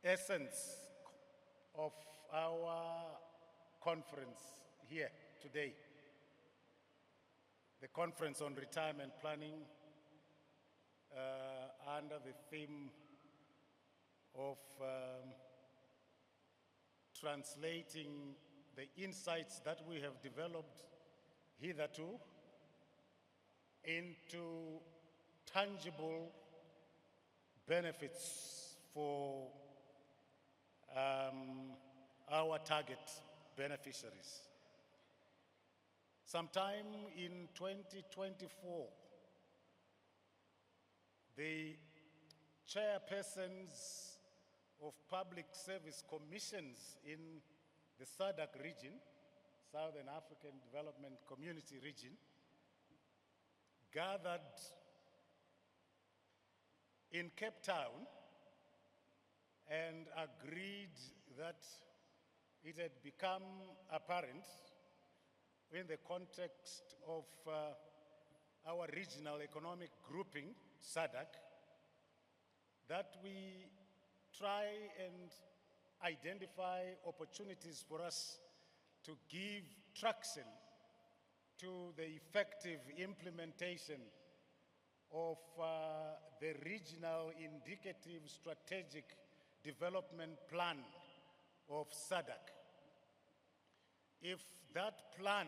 essence of our conference here today, the Conference on Retirement Planning, under the theme of translating the insights that we have developed hitherto into tangible benefits for our target beneficiaries. Sometime in 2024, the chairpersons of public service commissions in the SADC region, Southern African Development Community region, gathered in Cape Town and agreed that it had become apparent in the context of our regional economic grouping, SADC, that we try and identify opportunities for us to give traction to the effective implementation of the Regional Indicative Strategic Development Plan of SADC. If that plan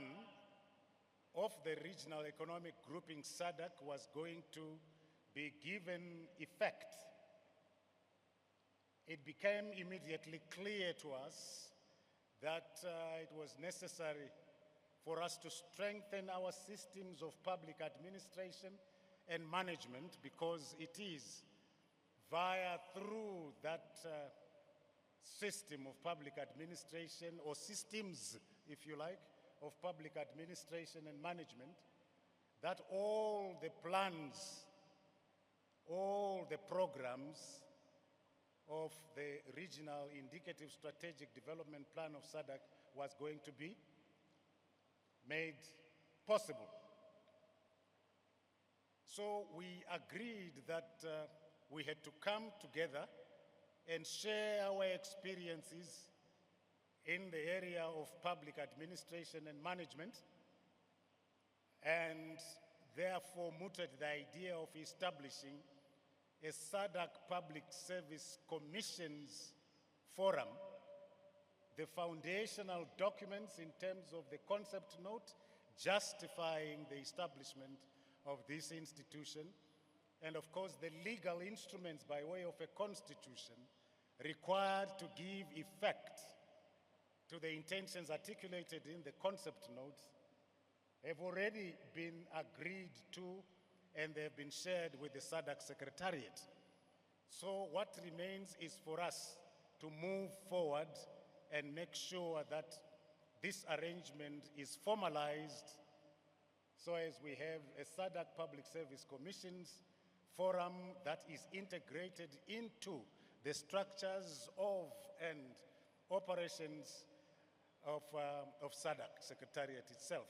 of the Regional Economic Grouping SADC was going to be given effect, it became immediately clear to us that it was necessary for us to strengthen our systems of public administration and management, because it is through that system of public administration, or systems, if you like, of public administration and management, that all the plans, all the programs of the Regional Indicative Strategic Development Plan of SADC was going to be made possible. So we agreed that we had to come together and share our experiences in the area of public administration and management, and therefore mooted the idea of establishing a SADC Public Service Commissions Forum. The foundational documents in terms of the concept note justifying the establishment of this institution, and of course the legal instruments by way of a constitution required to give effect to the intentions articulated in the concept notes, have already been agreed to, and they have been shared with the SADC Secretariat. So what remains is for us to move forward and make sure that this arrangement is formalized, so as we have a SADC Public Service Commissions Forum that is integrated into the structures of and operations of SADC Secretariat itself.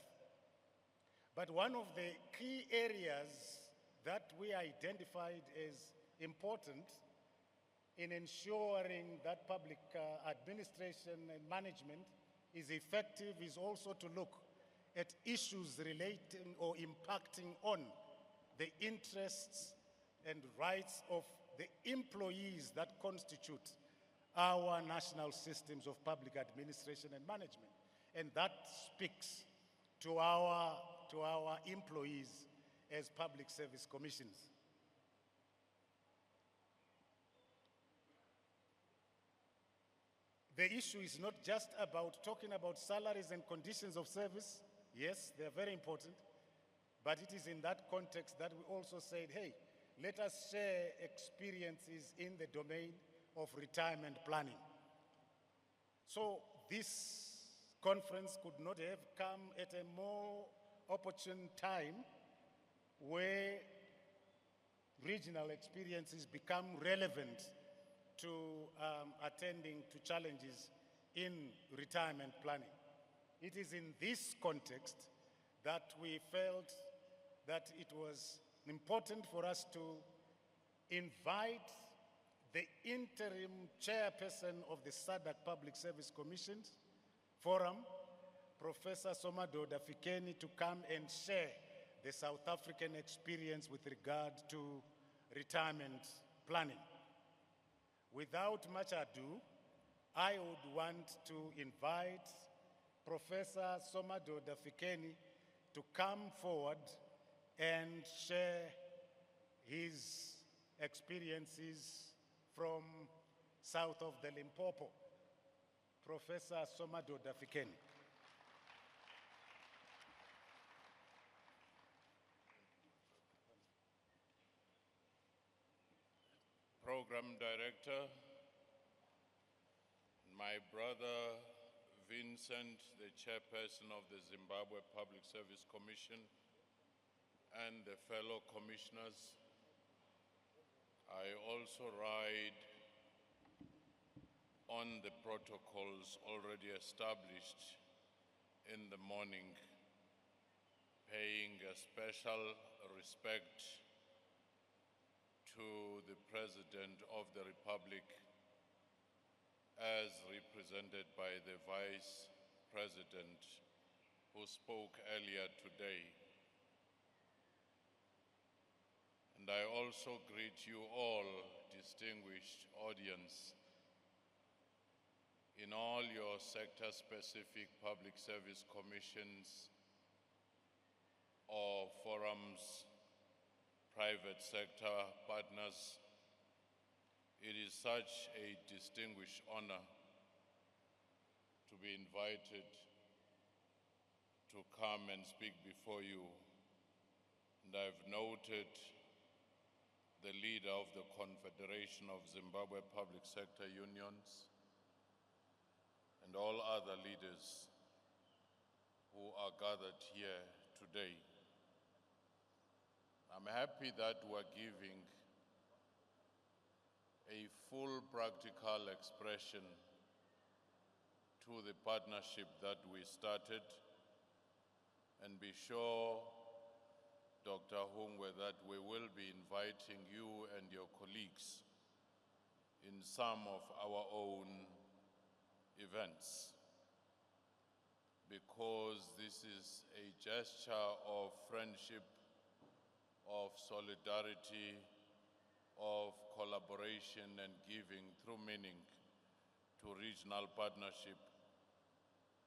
But one of the key areas that we identified as important in ensuring that public administration and management is effective is also to look at issues relating or impacting on the interests and rights of the employees that constitute our national systems of public administration and management. And that speaks to our employees as public service commissions. The issue is not just about talking about salaries and conditions of service. Yes, they're very important, but it is in that context that we also said, hey, let us share experiences in the domain of retirement planning. So this conference could not have come at a more opportune time where regional experiences become relevant to attending to challenges in retirement planning. It is in this context that we felt that it was important for us to invite the interim chairperson of the SADC Public Service Commissions Forum, Professor Somadoda Fikeni, to come and share the South African experience with regard to retirement planning. Without much ado, I would want to invite Professor Somadoda Fikeni to come forward and share his experiences from south of the Limpopo. Professor Somadoda Fikeni. Program Director, my brother Vincent, the Chairperson of the Zimbabwe Public Service Commission, and the fellow commissioners. I also ride on the protocols already established in the morning, paying a special respect to the President of the Republic as represented by the Vice President who spoke earlier today. And I also greet you all, distinguished audience, in all your sector-specific public service commissions or forums, private sector partners. It is such a distinguished honor to be invited to come and speak before you. And I've noted the leader of the Confederation of Zimbabwe Public Sector Unions and all other leaders who are gathered here today. I'm happy that we're giving a full practical expression to the partnership that we started, and be sure, Dr. Hungwe, that we will be inviting you and your colleagues in some of our own events, because this is a gesture of friendship, of solidarity, of collaboration and giving through meaning to regional partnership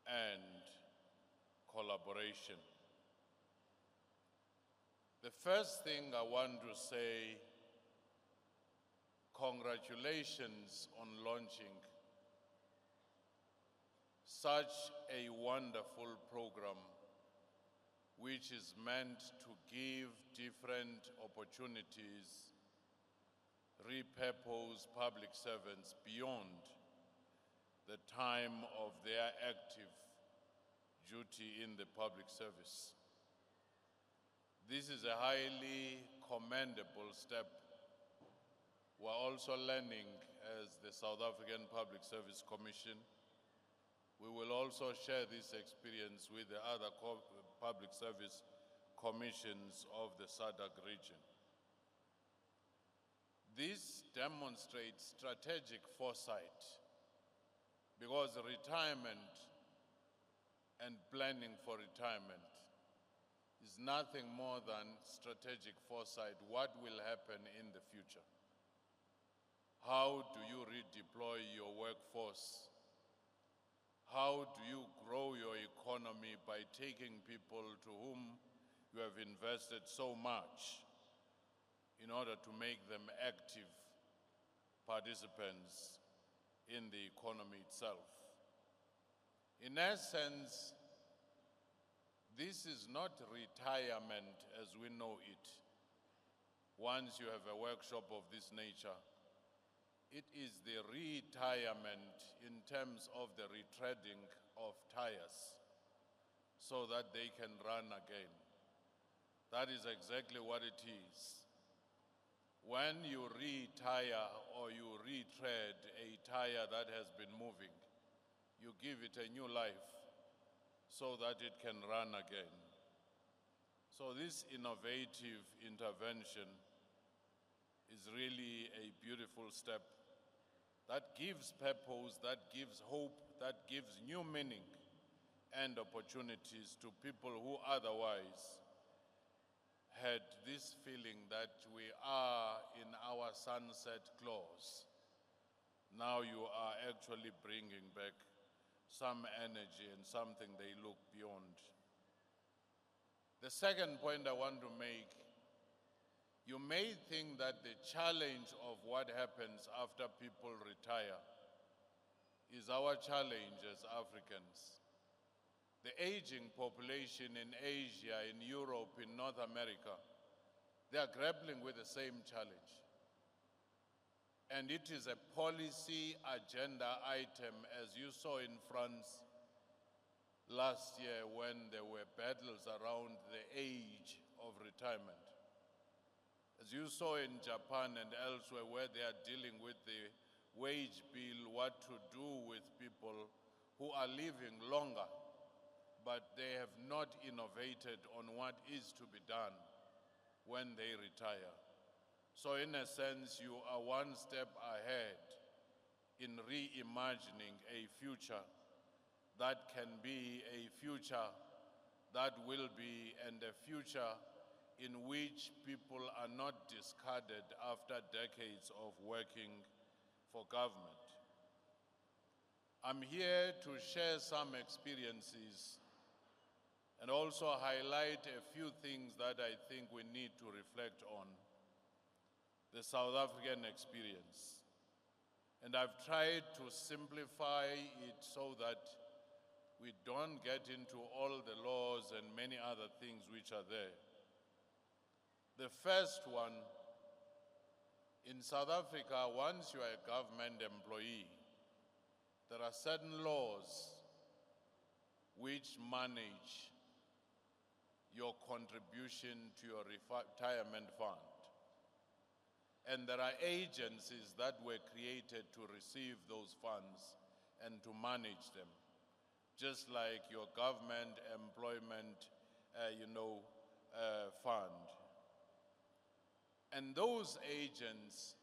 and collaboration. The first thing I want to say, congratulations on launching such a wonderful program, which is meant to give different opportunities, repurpose public servants beyond the time of their active duty in the public service. This is a highly commendable step. We're also learning as the South African Public Service Commission. We will also share this experience with the other public service commissions of the SADC region. This demonstrates strategic foresight, because retirement and planning for retirement is nothing more than strategic foresight. What will happen in the future? How do you redeploy your workforce? How do you grow your economy by taking people to whom you have invested so much in order to make them active participants in the economy itself? In essence, this is not retirement as we know it. Once you have a workshop of this nature, it is the retirement in terms of the retreading of tires so that they can run again. That is exactly what it is. When you retire or you retread a tire that has been moving, you give it a new life so that it can run again. So this innovative intervention is really a beautiful step that gives purpose, that gives hope, that gives new meaning and opportunities to people who otherwise had this feeling that we are in our sunset clause. Now you are actually bringing back some energy and something they look beyond. The second point I want to make, you may think that the challenge of what happens after people retire is our challenge as Africans. The aging population in Asia, in Europe, in North America, they are grappling with the same challenge. And it is a policy agenda item, as you saw in France last year when there were battles around the age of retirement. As you saw in Japan and elsewhere where they are dealing with the wage bill, what to do with people who are living longer, but they have not innovated on what is to be done when they retire. So in a sense, you are one step ahead in reimagining a future that can be a future that will be, and a future in which people are not discarded after decades of working for government. I'm here to share some experiences and also highlight a few things that I think we need to reflect on. The South African experience. And I've tried to simplify it so that we don't get into all the laws and many other things which are there. The first one, in South Africa, once you are a government employee, there are certain laws which manage your contribution to your retirement fund. And there are agencies that were created to receive those funds and to manage them, just like your government employment, fund. And those agents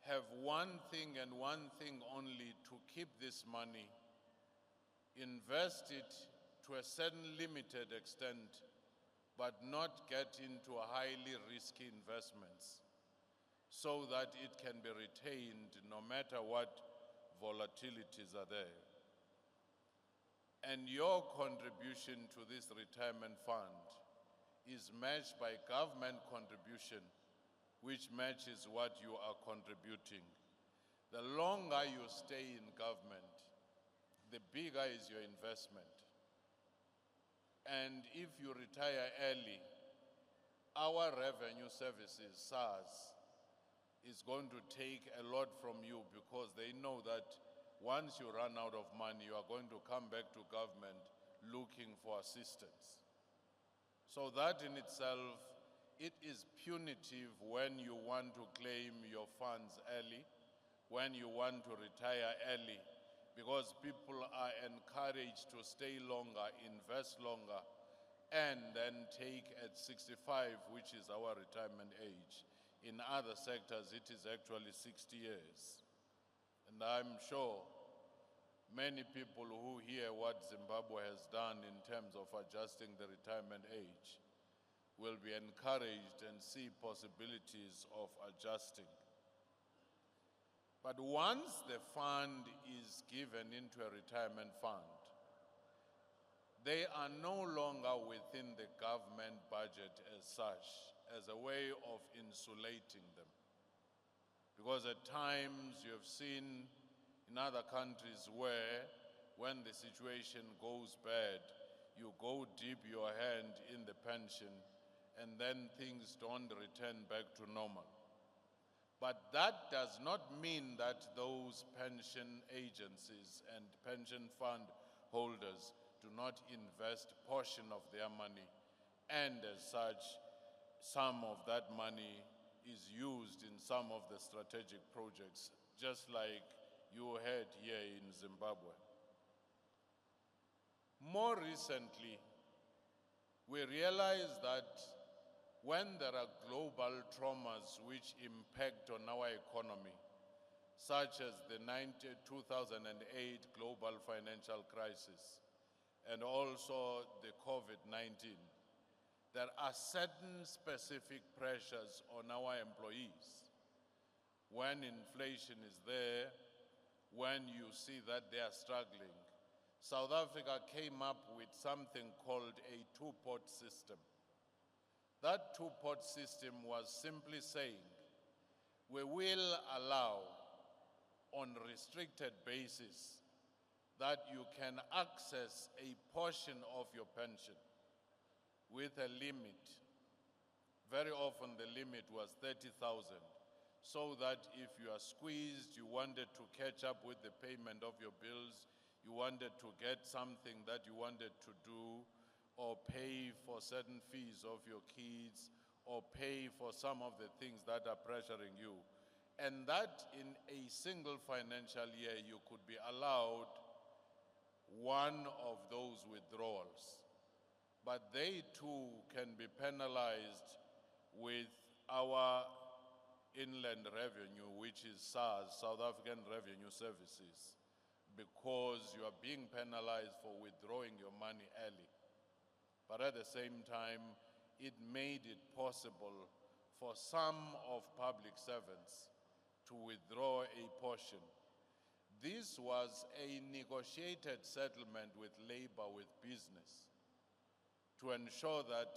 have one thing and one thing only: to keep this money, invest it to a certain limited extent, but not get into highly risky investments, so that it can be retained no matter what volatilities are there. And your contribution to this retirement fund is matched by government contribution, which matches what you are contributing. The longer you stay in government, the bigger is your investment. And if you retire early, our revenue services, SARS, is going to take a lot from you, because they know that once you run out of money, you are going to come back to government looking for assistance. So that in itself, it is punitive when you want to claim your funds early, when you want to retire early, because people are encouraged to stay longer, invest longer, and then take at 65, which is our retirement age. In other sectors, it is actually 60 years. And I'm sure many people who hear what Zimbabwe has done in terms of adjusting the retirement age will be encouraged and see possibilities of adjusting. But once the fund is given into a retirement fund, they are no longer within the government budget as such, as a way of insulating them. Because at times you have seen in other countries where, when the situation goes bad, you go dip your hand in the pension and then things don't return back to normal. But that does not mean that those pension agencies and pension fund holders do not invest a portion of their money, and as such, some of that money is used in some of the strategic projects, just like you had here in Zimbabwe. More recently, we realized that when there are global traumas which impact on our economy, such as the 2008 global financial crisis and also the COVID-19, there are certain specific pressures on our employees. When inflation is there, when you see that they are struggling, South Africa came up with something called a two-pot system. That two-pot system was simply saying, we will allow on restricted basis that you can access a portion of your pension with a limit. Very often the limit was 30,000, so that if you are squeezed, you wanted to catch up with the payment of your bills, you wanted to get something that you wanted to do, or pay for certain fees of your kids, or pay for some of the things that are pressuring you. And that in a single financial year, you could be allowed one of those withdrawals. But they too can be penalized with our inland revenue, which is SARS, South African Revenue Services, because you are being penalized for withdrawing your money early. But at the same time, it made it possible for some of public servants to withdraw a portion. This was a negotiated settlement with labor, with business, to ensure that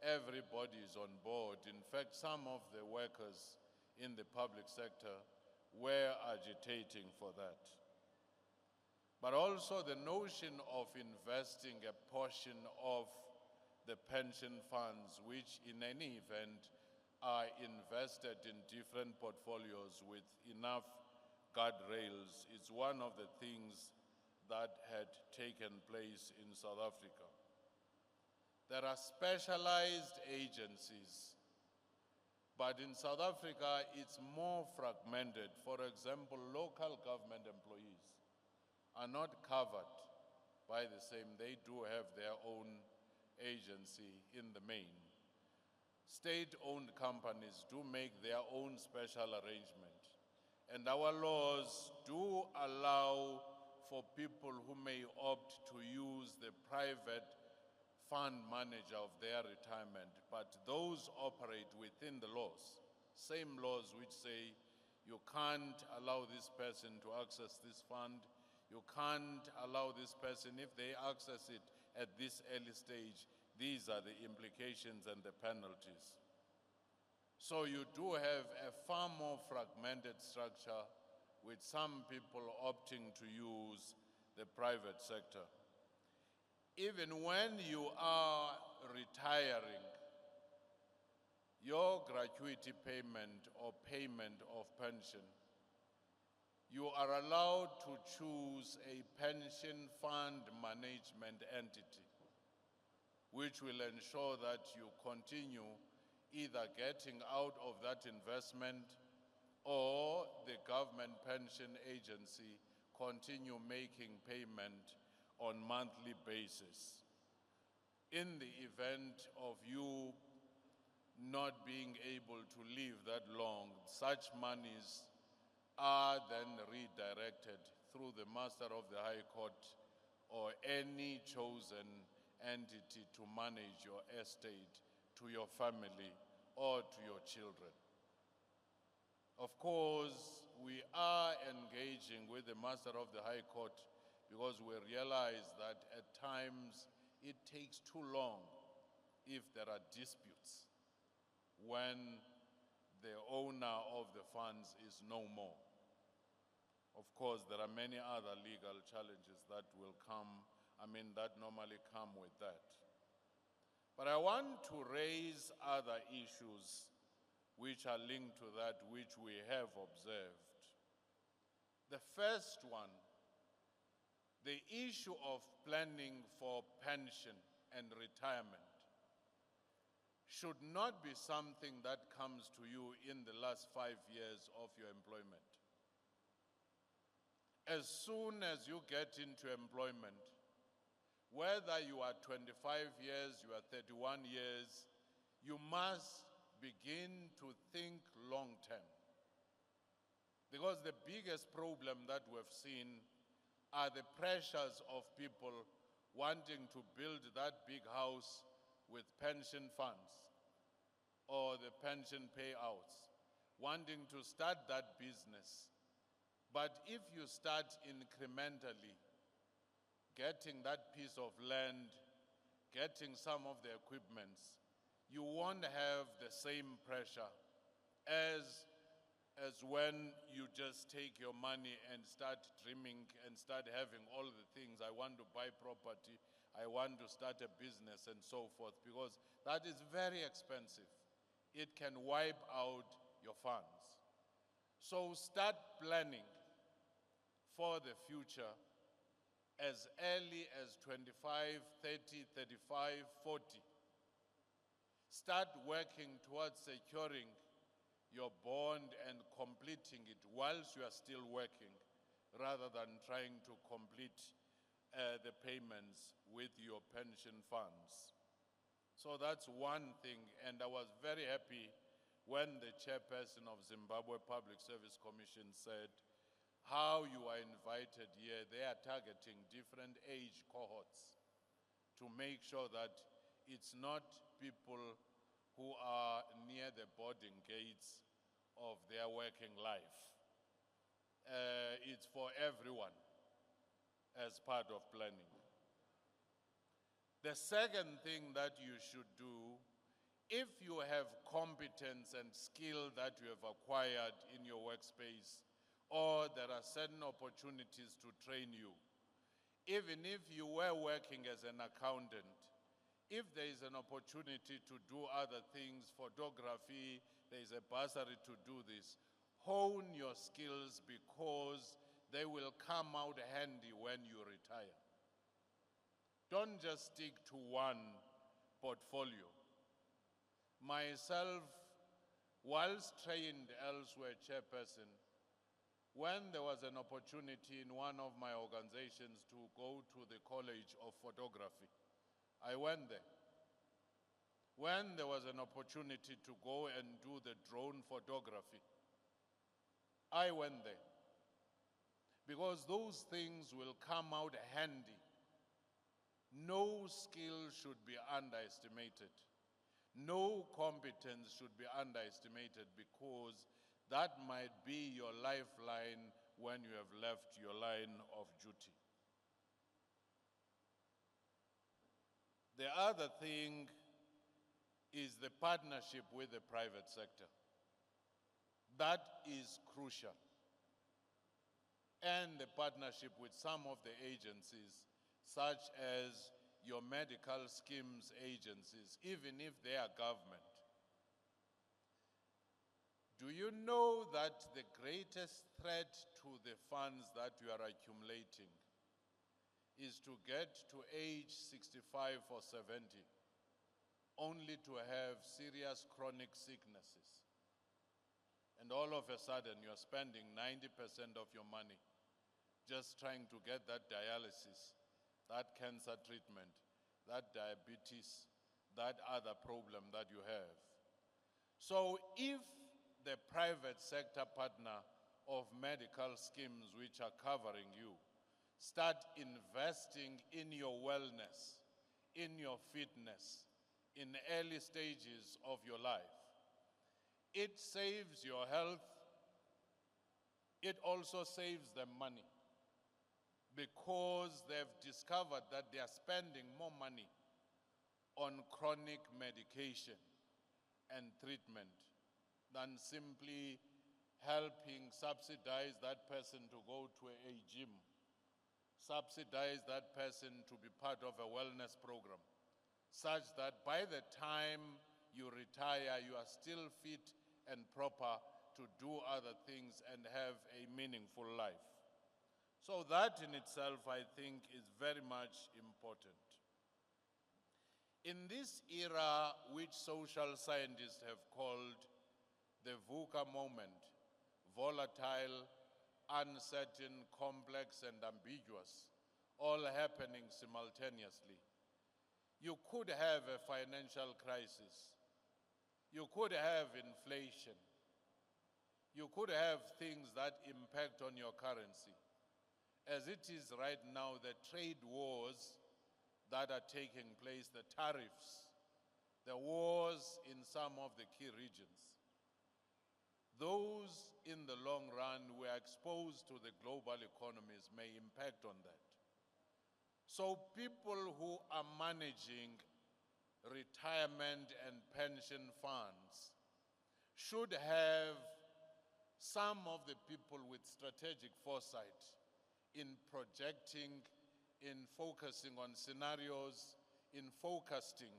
everybody is on board. In fact, some of the workers in the public sector were agitating for that. But also the notion of investing a portion of the pension funds, which in any event are invested in different portfolios with enough guardrails, is one of the things that had taken place in South Africa. There are specialized agencies, but in South Africa it's more fragmented. For example, local government employees are not covered by the same. They do have their own agency in the main. State-owned companies do make their own special arrangement. And our laws do allow for people who may opt to use the private fund manager of their retirement, but those operate within the laws. Same laws which say you can't allow this person to access this fund, you can't allow this person, if they access it at this early stage, these are the implications and the penalties. So you do have a far more fragmented structure with some people opting to use the private sector. Even when you are retiring, your gratuity payment or payment of pension, you are allowed to choose a pension fund management entity, which will ensure that you continue either getting out of that investment or the government pension agency continue making payment on monthly basis. In the event of you not being able to live that long, such monies are then redirected through the Master of the High Court or any chosen entity to manage your estate to your family or to your children. Of course, we are engaging with the Master of the High Court because we realize that at times it takes too long if there are disputes when the owner of the funds is no more. Of course, there are many other legal challenges that will come, that normally come with that. But I want to raise other issues which are linked to that, which we have observed. The first one, the issue of planning for pension and retirement should not be something that comes to you in the last 5 years of your employment. As soon as you get into employment, whether you are 25 years, you are 31 years, you must begin to think long term. Because the biggest problem that we've seen are the pressures of people wanting to build that big house with pension funds or the pension payouts, wanting to start that business. But if you start incrementally, getting that piece of land, getting some of the equipments, you won't have the same pressure as when you just take your money and start dreaming and start having all the things. I want to buy property, I want to start a business and so forth, because that is very expensive. It can wipe out your funds. So start planning for the future as early as 25, 30, 35, 40. Start working towards securing your bond and completing it whilst you are still working, rather than trying to complete the payments with your pension funds. So that's one thing, and I was very happy when the chairperson of Zimbabwe Public Service Commission said how you are invited here. They are targeting different age cohorts to make sure that it's not people who are near the boarding gates of their working life. It's for everyone as part of planning. The second thing that you should do, if you have competence and skill that you have acquired in your workspace, or there are certain opportunities to train you, even if you were working as an accountant, if there is an opportunity to do other things, photography, there is a bursary to do this, hone your skills, because they will come out handy when you retire. Don't just stick to one portfolio. Myself, whilst trained elsewhere chairperson, when there was an opportunity in one of my organizations to go to the College of Photography, I went there. When there was an opportunity to go and do the drone photography, I went there. Because those things will come out handy. No skill should be underestimated. No competence should be underestimated, because that might be your lifeline when you have left your line of duty. The other thing is the partnership with the private sector. That is crucial. And the partnership with some of the agencies, such as your medical schemes agencies, even if they are government. Do you know that the greatest threat to the funds that you are accumulating is to get to age 65 or 70, only to have serious chronic sicknesses? And all of a sudden, you're spending 90% of your money just trying to get that dialysis, that cancer treatment, that diabetes, that other problem that you have. So if the private sector partner of medical schemes which are covering you start investing in your wellness, in your fitness, in early stages of your life, it saves your health. It also saves them money, because they've discovered that they are spending more money on chronic medication and treatment than simply helping subsidize that person to go to a gym, subsidize that person to be part of a wellness program, such that by the time you retire, you are still fit and proper to do other things and have a meaningful life. So that in itself, I think, is very much important. In this era, which social scientists have called the VUCA moment, volatile, uncertain, complex, and ambiguous, all happening simultaneously, you could have a financial crisis You could have inflation. You could have things that impact on your currency. As it is right now, the trade wars that are taking place, the tariffs, the wars in some of the key regions, those in the long run who are exposed to the global economies may impact on that. So people who are managing retirement and pension funds should have some of the people with strategic foresight in projecting, in focusing on scenarios, in forecasting,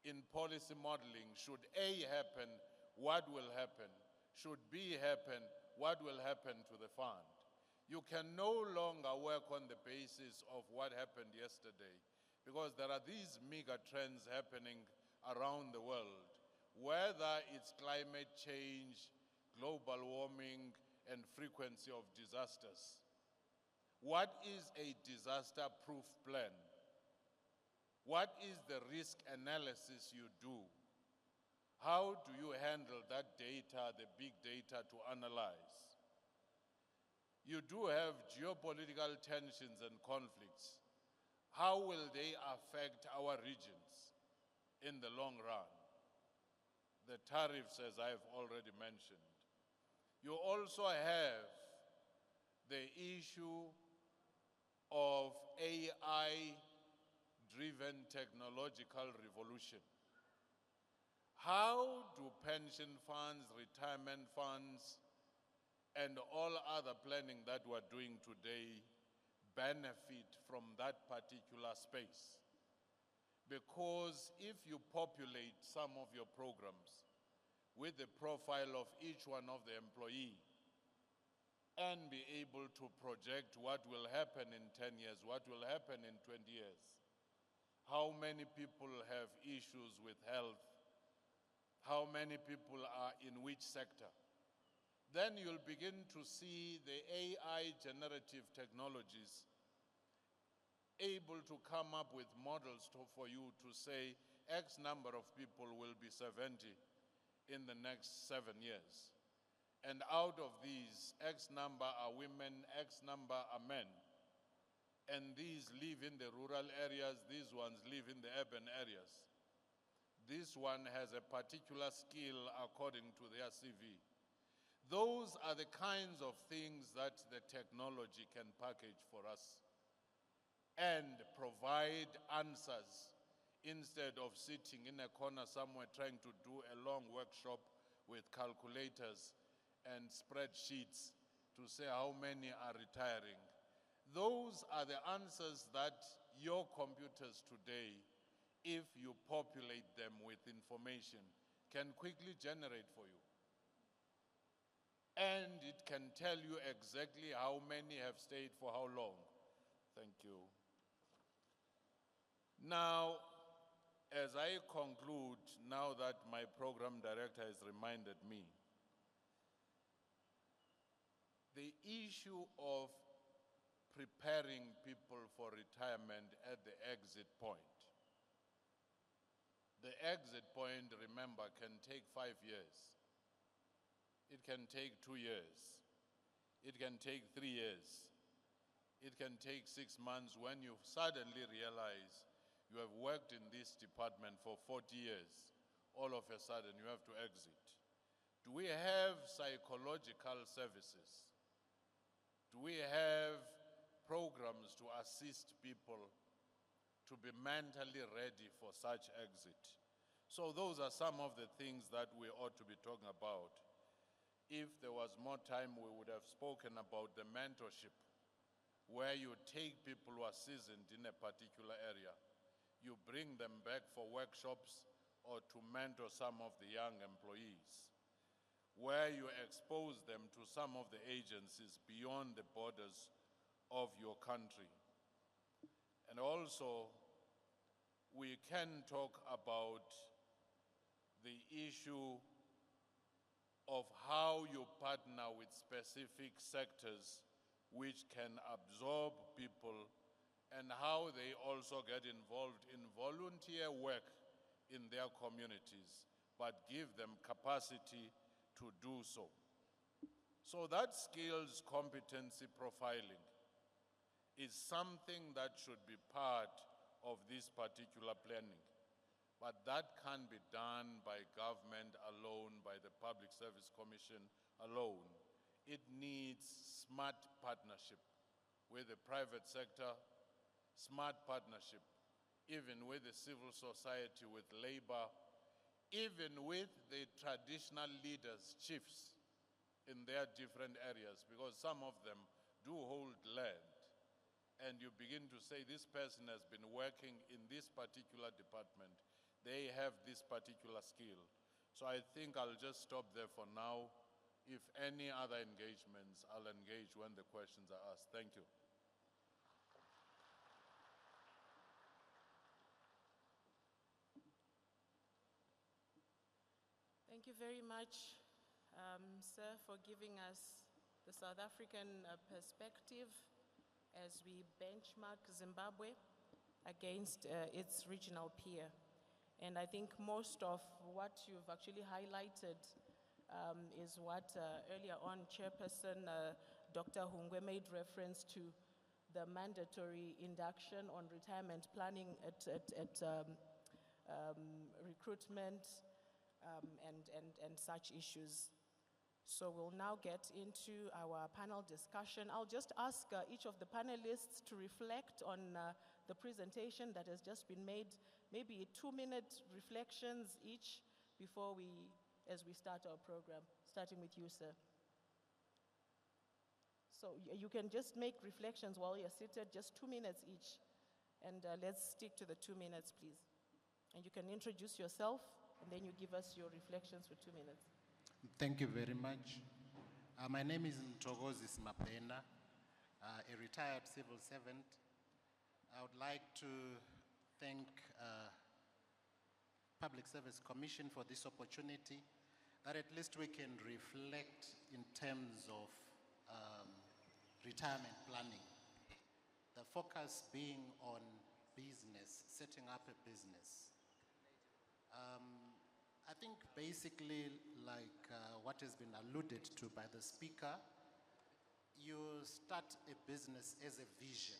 in policy modeling. Should A happen, what will happen? Should B happen, what will happen to the fund? You can no longer work on the basis of what happened yesterday, because there are these mega trends happening around the world, whether it's climate change, global warming, and frequency of disasters. What is a disaster-proof plan? What is the risk analysis you do? How do you handle that data, the big data, to analyze? You do have geopolitical tensions and conflicts. How will they affect our regions in the long run? The tariffs, as I've already mentioned. You also have the issue of AI-driven technological revolution. How do pension funds, retirement funds, and all other planning that we're doing today benefit from that particular space? Because if you populate some of your programs with the profile of each one of the employee and be able to project what will happen in 10 years, what will happen in 20 years, how many people have issues with health, how many people are in which sector, then you'll begin to see the AI generative technologies able to come up with models for you to say X number of people will be 70 in the next 7 years. And out of these, X number are women, X number are men. And these live in the rural areas, these ones live in the urban areas. This one has a particular skill according to their CV. Those are the kinds of things that the technology can package for us and provide answers instead of sitting in a corner somewhere trying to do a long workshop with calculators and spreadsheets to say how many are retiring. Those are the answers that your computers today, if you populate them with information, can quickly generate for you. And it can tell you exactly how many have stayed for how long. Thank you. Now, as I conclude, now that my program director has reminded me, the issue of preparing people for retirement at the exit point. The exit point, remember, can take 5 years. It can take 2 years. It can take 3 years. It can take 6 months when you suddenly realize you have worked in this department for 40 years. All of a sudden, you have to exit. Do we have psychological services? Do we have programs to assist people to be mentally ready for such exit? So those are some of the things that we ought to be talking about. If there was more time, we would have spoken about the mentorship, where you take people who are seasoned in a particular area. You bring them back for workshops or to mentor some of the young employees, where you expose them to some of the agencies beyond the borders of your country. And also, we can talk about the issue of how you partner with specific sectors which can absorb people and how they also get involved in volunteer work in their communities, but give them capacity to do so. So that skills competency profiling is something that should be part of this particular planning. But that can't be done by government alone, by the Public Service Commission alone. It needs smart partnership with the private sector, smart partnership even with the civil society, with labor, even with the traditional leaders, chiefs in their different areas, because some of them do hold land. And you begin to say, this person has been working in this particular department. They have this particular skill. So I think I'll just stop there for now. If any other engagements, I'll engage when the questions are asked. Thank you. Thank you very much, sir, for giving us the South African perspective as we benchmark Zimbabwe against its regional peer. And I think most of what you've actually highlighted is what earlier on Chairperson Dr. Hungwe made reference to, the mandatory induction on retirement planning at recruitment and such issues. So we'll now get into our panel discussion. I'll just ask each of the panelists to reflect on the presentation that has just been made, maybe 2-minute reflections each before as we start our program, starting with you, sir. So you can just make reflections while you're seated, just 2 minutes each. And let's stick to the 2 minutes, please. And you can introduce yourself, and then you give us your reflections for 2 minutes. Thank you very much. My name is Ntogozis Mapenda, a retired civil servant. I would like to thank Public Service Commission for this opportunity, that at least we can reflect in terms of retirement planning. The focus being on business, setting up a business. I think basically like what has been alluded to by the speaker, you start a business as a vision.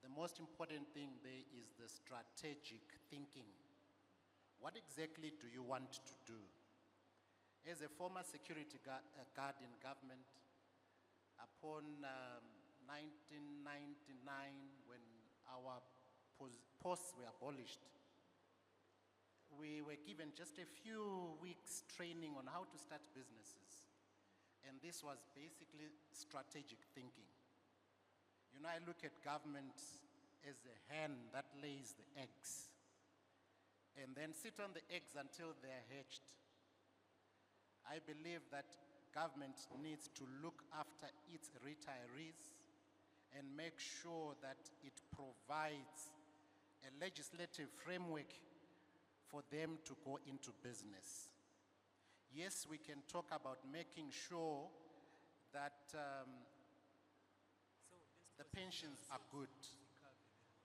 The most important thing there is the strategic thinking. What exactly do you want to do? As a former security guard in government, upon 1999, when our posts were abolished, we were given just a few weeks training on how to start businesses. And this was basically strategic thinking. You know, I look at government as a hen that lays the eggs and then sit on the eggs until they're hatched. I believe that government needs to look after its retirees and make sure that it provides a legislative framework for them to go into business. Yes, we can talk about making sure that the pensions are good,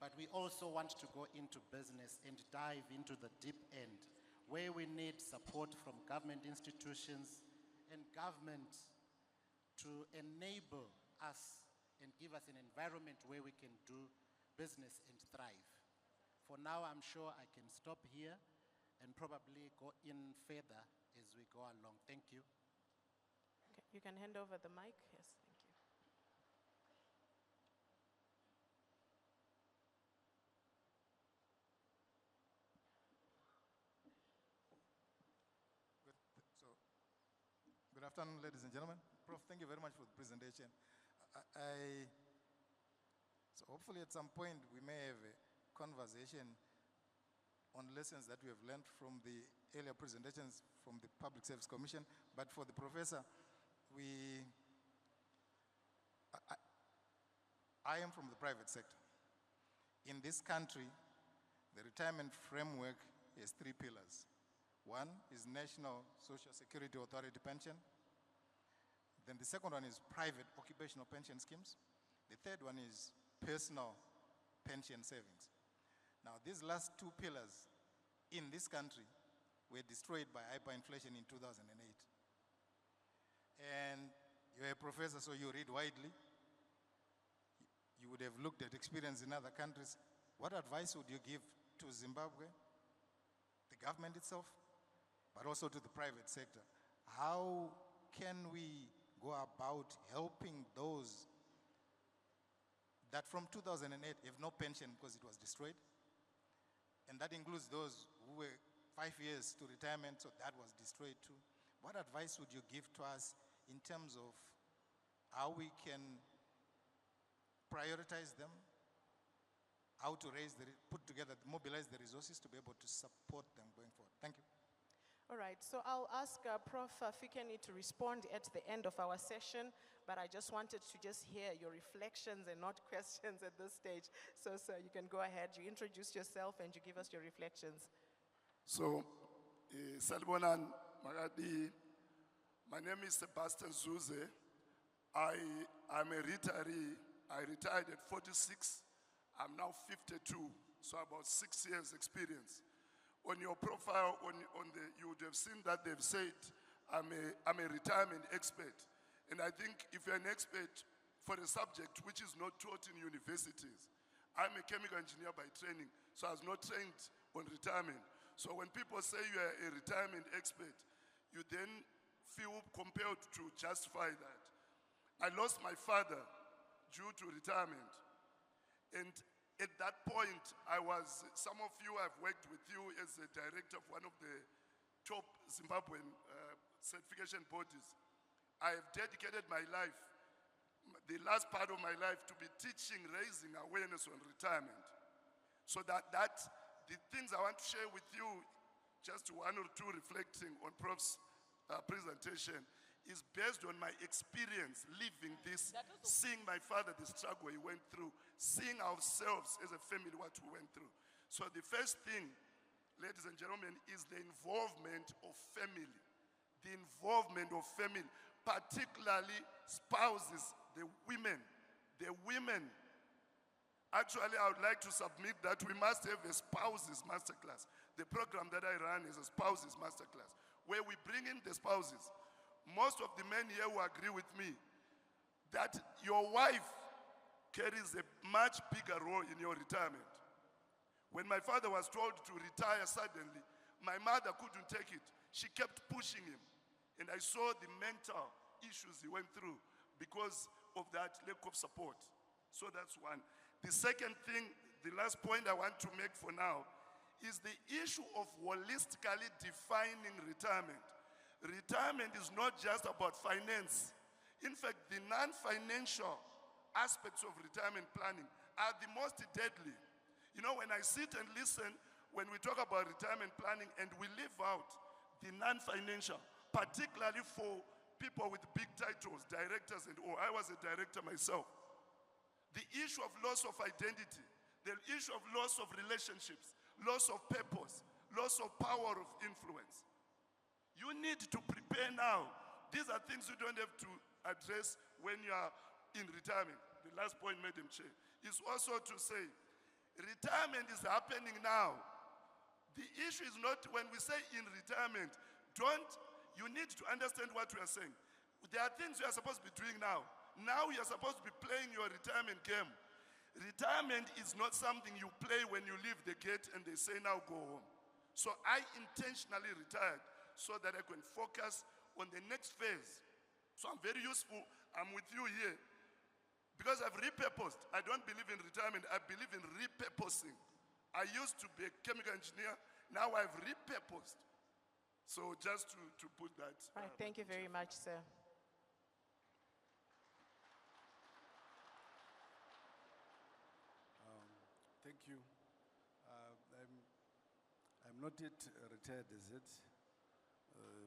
but we also want to go into business and dive into the deep end, where we need support from government institutions and government to enable us and give us an environment where we can do business and thrive. For now, I'm sure I can stop here and probably go in further as we go along. Thank you. Okay, you can hand over the mic. Yes, thank you. Good afternoon, ladies and gentlemen. Prof, thank you very much for the presentation. So hopefully at some point we may have a conversation on lessons that we have learned from the earlier presentations from the Public Service Commission. But for the professor, I am from the private sector. In this country, the retirement framework has 3 pillars. One is National Social Security Authority pension. Then the second one is private occupational pension schemes. The third one is personal pension savings. Now, these last 2 pillars in this country were destroyed by hyperinflation in 2008. And you're a professor, so you read widely. You would have looked at experience in other countries. What advice would you give to Zimbabwe, the government itself, but also to the private sector? How can we go about helping those that from 2008 have no pension because it was destroyed? And that includes those who were 5 years to retirement, so that was destroyed too. What advice would you give to us in terms of how we can prioritize them, how to put together, mobilize the resources to be able to support them going forward? Thank you. All right, so I'll ask Prof. Fikeni to respond at the end of our session, but I just wanted to hear your reflections and not questions at this stage. So, sir, you can go ahead, you introduce yourself and you give us your reflections. So, Salbonan Magadi, my name is Sebastian Zuze. I'm a retiree. I retired at 46. I'm now 52, so about 6 years experience. On your profile, you would have seen that they've said I'm a retirement expert. And I think if you're an expert for a subject which is not taught in universities, I'm a chemical engineer by training, so I was not trained on retirement. So when people say you are a retirement expert, you then feel compelled to justify that. I lost my father due to retirement. And at that point, some of you have worked with you as a director of one of the top Zimbabwean certification bodies. I have dedicated my life, the last part of my life, to be teaching, raising awareness on retirement. So that the things I want to share with you, just one or two reflecting on Prof's presentation, is based on my experience living this, seeing my father, the struggle he went through, seeing ourselves as a family, what we went through. So the first thing, ladies and gentlemen, is the involvement of family. The involvement of family, particularly spouses, the women. The women. Actually, I would like to submit that we must have a spouses masterclass. The program that I run is a spouses masterclass, where we bring in the spouses. Most of the men here will agree with me that your wife carries a much bigger role in your retirement. When my father was told to retire suddenly, my mother couldn't take it. She kept pushing him. And I saw the mental issues he went through because of that lack of support. So that's one. The second thing, the last point I want to make for now, is the issue of holistically defining retirement. Retirement is not just about finance. In fact, the non-financial aspects of retirement planning are the most deadly. You know, when I sit and listen, when we talk about retirement planning and we leave out the non-financial, particularly for people with big titles, directors and all. I was a director myself. The issue of loss of identity, the issue of loss of relationships, loss of purpose, loss of power of influence. You need to prepare now. These are things you don't have to address when you are in retirement. The last point, Madam Chair, is also to say, retirement is happening now. The issue is not when we say in retirement, you need to understand what we are saying. There are things you are supposed to be doing now. Now you are supposed to be playing your retirement game. Retirement is not something you play when you leave the gate and they say, now go home. So I intentionally retired so that I can focus on the next phase. So I'm very useful. I'm with you here. Because I've repurposed. I don't believe in retirement. I believe in repurposing. I used to be a chemical engineer. Now I've repurposed. So just to put that. All right, thank you very much, sir. Thank you. I'm not yet retired as yet.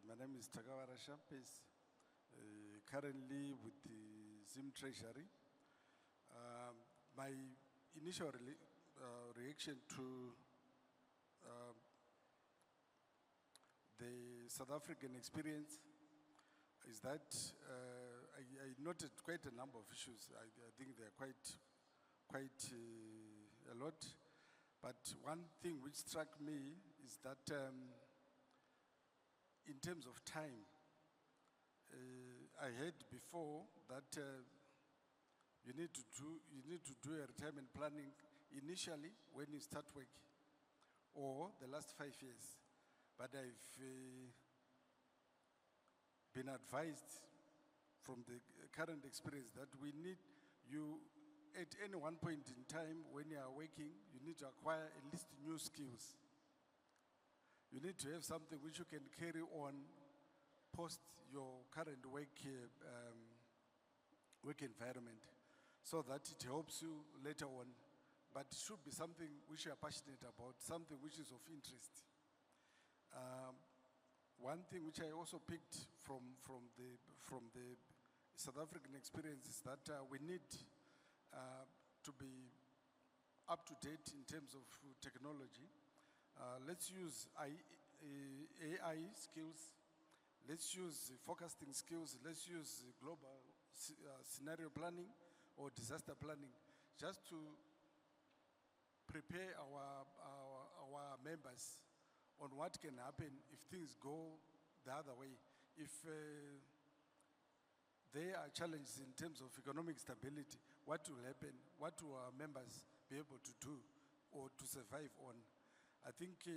My name is Tagawara Shampes, currently with the Zim Treasury. My initial reaction to the South African experience is that I noted quite a number of issues. I think they're quite a lot. But one thing which struck me is that in terms of time, I heard before that you need to do a retirement planning initially when you start work, or the last 5 years. But I've been advised from the current experience that we need you, at any one point in time when you are working, you need to acquire at least new skills. You need to have something which you can carry on post your current work environment, so that it helps you later on. But it should be something which you are passionate about, something which is of interest. One thing which I also picked from the South African experience is that we need to be up to date in terms of technology. Let's use AI skills. Let's use forecasting skills. Let's use global scenario planning or disaster planning, just to prepare our members on what can happen if things go the other way. If there are challenges in terms of economic stability, what will happen? What will our members be able to do or to survive on? I think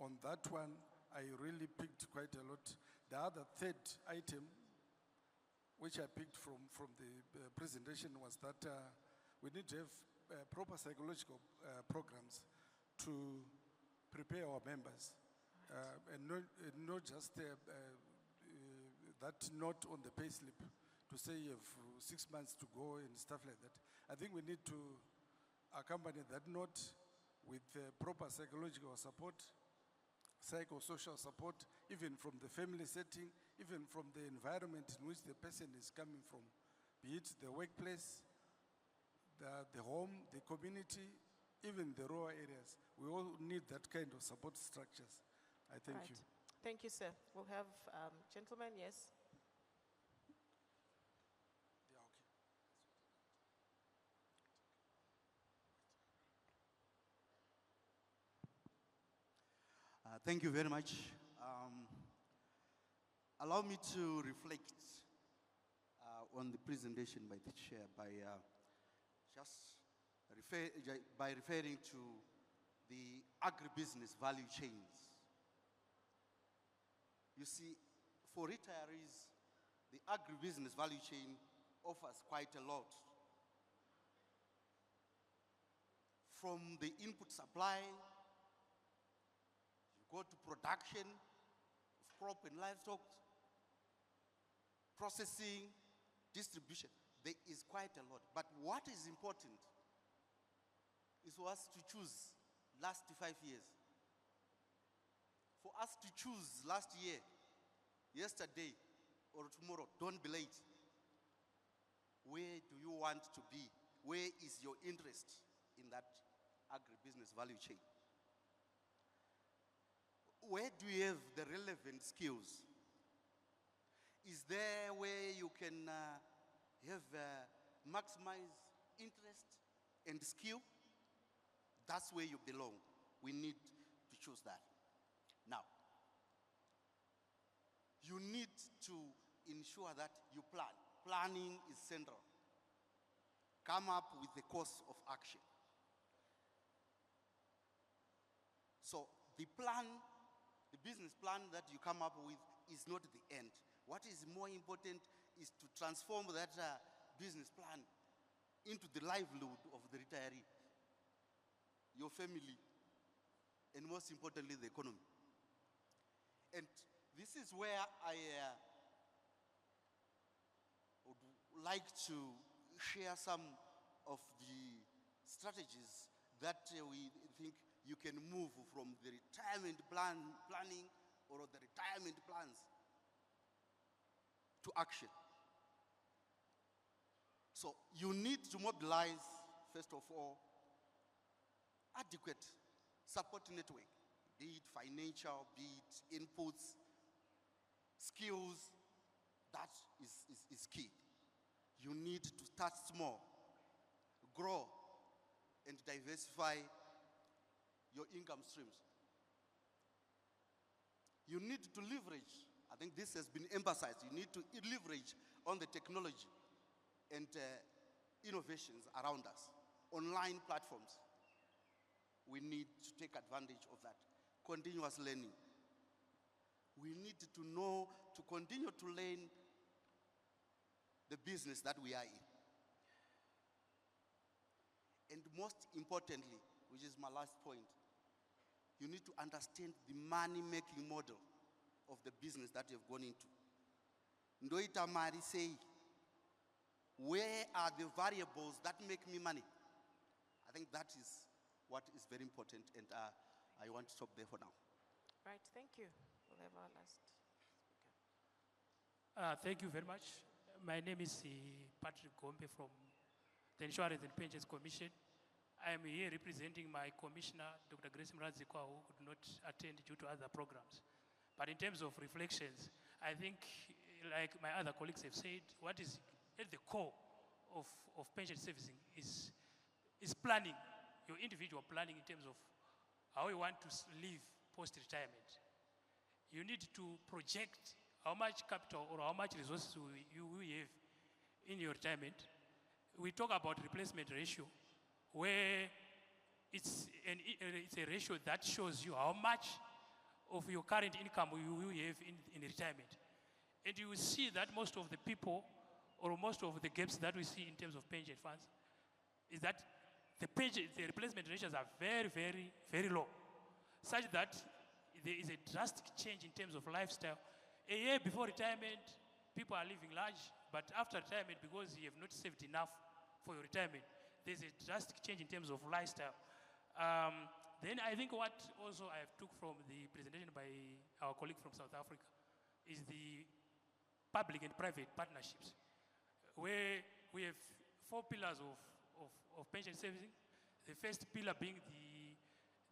on that one, I really picked quite a lot. The other third item, which I picked from the presentation, was that we need to have proper psychological programs to prepare our members, and not just that note on the pay slip to say you have 6 months to go and stuff like that. I think we need to accompany that note with proper psychological support, psychosocial support, even from the family setting, even from the environment in which the person is coming from, be it the workplace, the home, the community, even the rural areas. We all need that kind of support structures. I thank you. Thank you, sir. We'll have gentlemen, yes. Thank you very much. Allow me to reflect on the presentation by the chair by referring to the agribusiness value chains. You see, for retirees, the agribusiness value chain offers quite a lot. From the input supply, you go to production of crop and livestock, processing, distribution. There is quite a lot. But what is important is for us to choose last 5 years. For us to choose last year, yesterday, or tomorrow, don't be late. Where do you want to be? Where is your interest in that agribusiness value chain? Where do you have the relevant skills? Is there where you can maximize interest and skill? That's where you belong. We need to choose that. Now, you need to ensure that you plan. Planning is central. Come up with the course of action. So the plan, the business plan that you come up with is not the end. What is more important is to transform that business plan into the livelihood of the retiree, your family, and most importantly, the economy. And this is where I would like to share some of the strategies that we think you can move from the retirement planning or the retirement plans to action. So you need to mobilize, first of all, adequate support network, be it financial, be it inputs, skills. That is key. You need to start small, grow, and diversify your income streams. You need to leverage, I think this has been emphasized, you need to leverage on the technology and innovations around us, online platforms. We need to take advantage of that. Continuous learning. We need to know, to continue to learn the business that we are in. And most importantly, which is my last point, you need to understand the money-making model of the business that you've gone into. Ndoita Mari say, where are the variables that make me money? I think that is what is very important, and I want to stop there for now. Right, thank you. We'll have our last speaker. Thank you very much. My name is Patrick Gombe from the Insurance and Pensions Commission. I am here representing my commissioner, Dr. Grace Mrazikwa, who could not attend due to other programs. But in terms of reflections, I think, like my other colleagues have said, what is at the core of pension servicing is planning, your individual planning in terms of how you want to live post-retirement. You need to project how much capital or how much resources you have in your retirement. We talk about replacement ratio, where it's a ratio that shows you how much of your current income you have in retirement. And you will see that most of the people, or most of the gaps that we see in terms of pension funds, is that the replacement ratios are very, very, very low, such that there is a drastic change in terms of lifestyle. A year before retirement, people are living large, but after retirement, because you have not saved enough for your retirement, there's a drastic change in terms of lifestyle. Then I think what also I have took from the presentation by our colleague from South Africa is the public and private partnerships, where we have 4 pillars of pension servicing. The first pillar being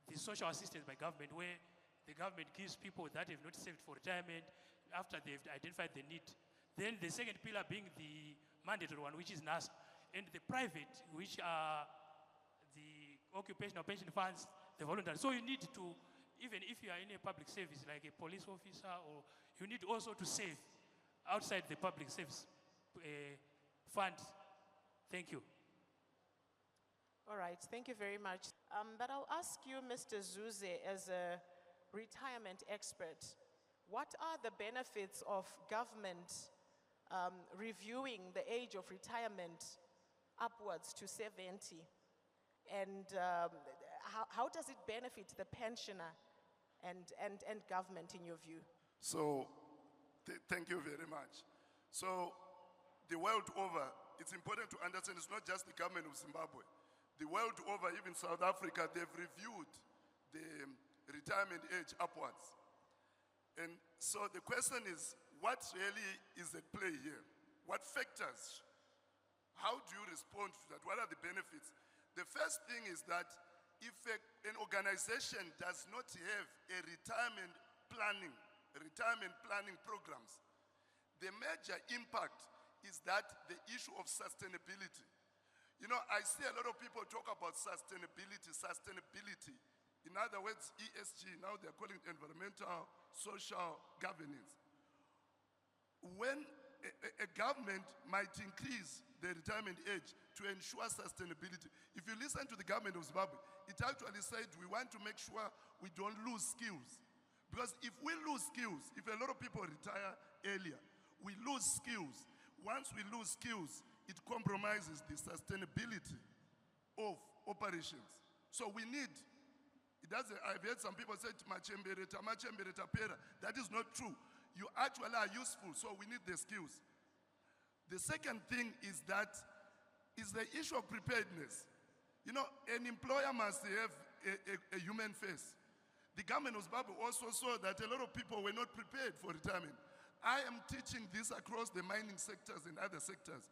the social assistance by government, where the government gives people that have not saved for retirement after they've identified the need. Then the second pillar being the mandatory one, which is NASA, and the private, which are the occupational pension funds, the voluntary. So you need to, even if you are in a public service, like a police officer, or you need also to save outside the public service fund. Thank you. All right, thank you very much. But I'll ask you, Mr. Zuze, as a retirement expert, what are the benefits of government reviewing the age of retirement upwards to 70? And how does it benefit the pensioner and government in your view? So, thank you very much. So, the world over, it's important to understand it's not just the government of Zimbabwe. The world over, even South Africa, they've reviewed the retirement age upwards. And so the question is, what really is at play here? What factors? How do you respond to that? What are the benefits? The first thing is that if an organization does not have a retirement planning programs, the major impact is that the issue of sustainability. You know, I see a lot of people talk about sustainability. In other words, ESG, now they're calling it environmental, social governance. When a government might increase the retirement age to ensure sustainability, if you listen to the government of Zimbabwe, it actually said we want to make sure we don't lose skills. Because if we lose skills, if a lot of people retire earlier, we lose skills. Once we lose skills, it compromises the sustainability of operations. So we need, I've heard some people say, pera. That is not true. You actually are useful, so we need the skills. The second thing is the issue of preparedness. You know, an employer must have a human face. The government of Zimbabwe also saw that a lot of people were not prepared for retirement. I am teaching this across the mining sectors and other sectors.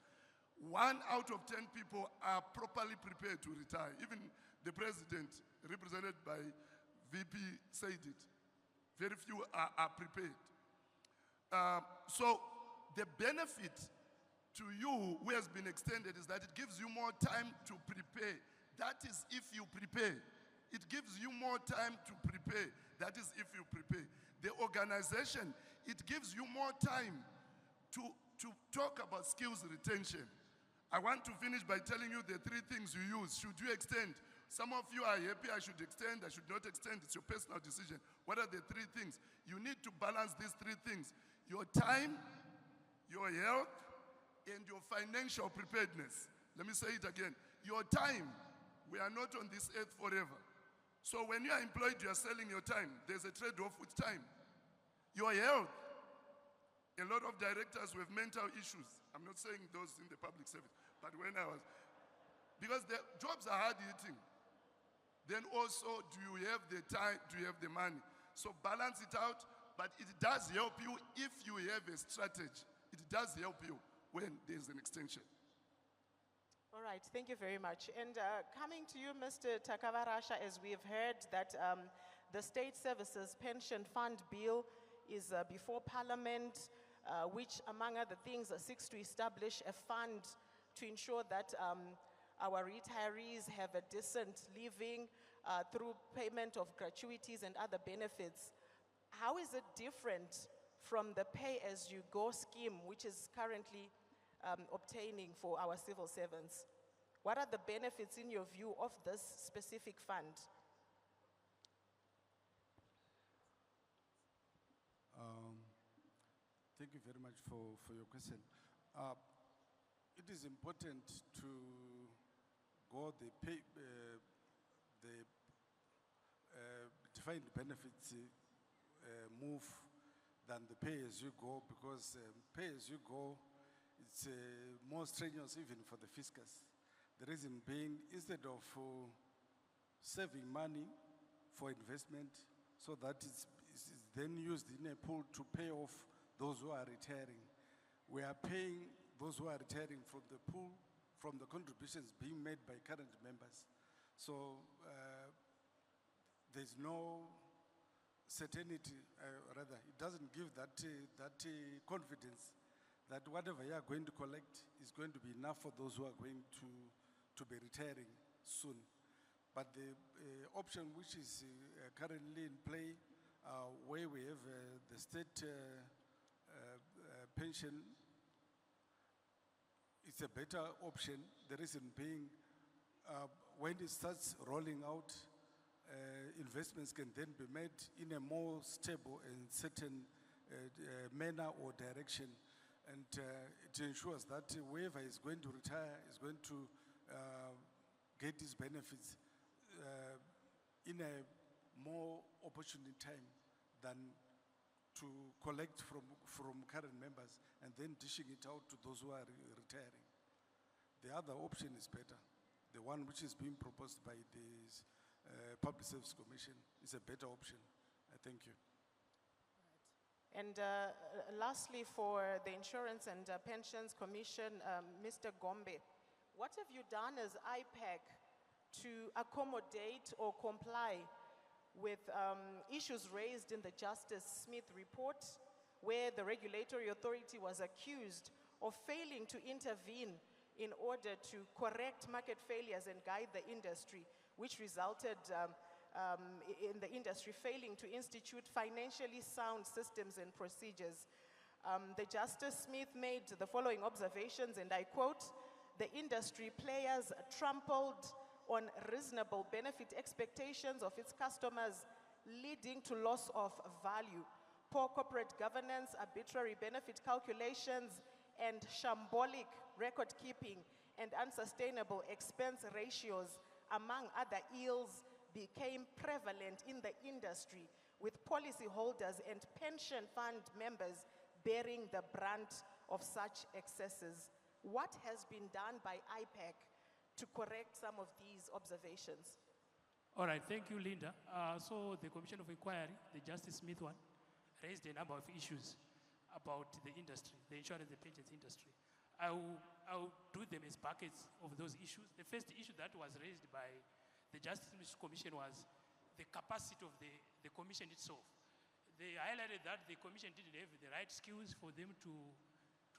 1 out of 10 people are properly prepared to retire. Even the president, represented by VP, said it. Very few are prepared. So the benefit to you who has been extended is that it gives you more time to prepare. That is if you prepare. It gives you more time to prepare That is if you prepare. The organization, it gives you more time to talk about skills retention. I want to finish by telling you the 3 things you use. Should you extend? Some of you are happy, I should extend, I should not extend. It's your personal decision. What are the 3 things? You need to balance these 3 things. Your time, your health, and your financial preparedness. Let me say it again. Your time, we are not on this earth forever. So when you are employed, you are selling your time. There's a trade-off with time. Your health, a lot of directors with mental issues. I'm not saying those in the public service, but when I was, because the jobs are hard hitting. Then also, do you have the time, do you have the money? So balance it out, but it does help you if you have a strategy. It does help you when there's an extension. All right, thank you very much. And coming to you, Mr. Takavarasha, as we have heard that the State Services Pension Fund Bill is before Parliament, which, among other things, seeks to establish a fund to ensure that our retirees have a decent living through payment of gratuities and other benefits. How is it different from the pay-as-you-go scheme, which is currently obtaining for our civil servants? What are the benefits, in your view, of this specific fund? Thank you very much for your question. It is important to go the defined benefits move than the pay-as-you-go, because pay-as-you-go, it's more strenuous even for the fiscus. The reason being, instead of saving money for investment so that it's then used in a pool to pay off those who are retiring, we are paying those who are retiring from the pool, from the contributions being made by current members. So there's no certainty, rather, it doesn't give that confidence that whatever you are going to collect is going to be enough for those who are going to be retiring soon. But the option which is currently in play, where we have the state pension, it's a better option. The reason being, when it starts rolling out, investments can then be made in a more stable and certain manner or direction. And it ensures that whoever is going to retire is going to get his benefits in a more opportune time than to collect from current members and then dishing it out to those who are retiring. The other option is better. The one which is being proposed by the Public Service Commission is a better option. Thank you. And lastly, for the Insurance and Pensions Commission, Mr. Gombe, what have you done as IPAC to accommodate or comply with issues raised in the Justice Smith report, where the regulatory authority was accused of failing to intervene in order to correct market failures and guide the industry, which resulted in the industry failing to institute financially sound systems and procedures? The Justice Smith made the following observations, and I quote, "The industry players trampled on reasonable benefit expectations of its customers, leading to loss of value. Poor corporate governance, arbitrary benefit calculations, and shambolic record keeping and unsustainable expense ratios, among other ills, became prevalent in the industry, with policyholders and pension fund members bearing the brunt of such excesses." What has been done by IPAC to correct some of these observations? All right, thank you, Linda. So the Commission of Inquiry, the Justice Smith one, raised a number of issues about the industry, the insurance and pensions industry. I will do them as buckets of those issues. The first issue that was raised by the Justice Commission was the capacity of the Commission itself. They highlighted that the Commission didn't have the right skills for them to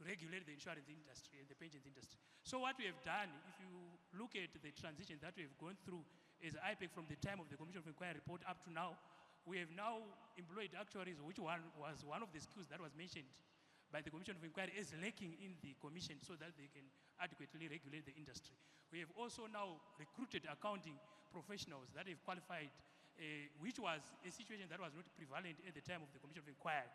regulate the insurance industry and the pensions industry. So what we have done, if you look at the transition that we have gone through as IPAC from the time of the Commission of Inquiry report up to now, we have now employed actuaries, which was one of the skills that was mentioned by the Commission of Inquiry as lacking in the Commission so that they can adequately regulate the industry. We have also now recruited accounting professionals that have qualified, which was a situation that was not prevalent at the time of the Commission of Inquiry.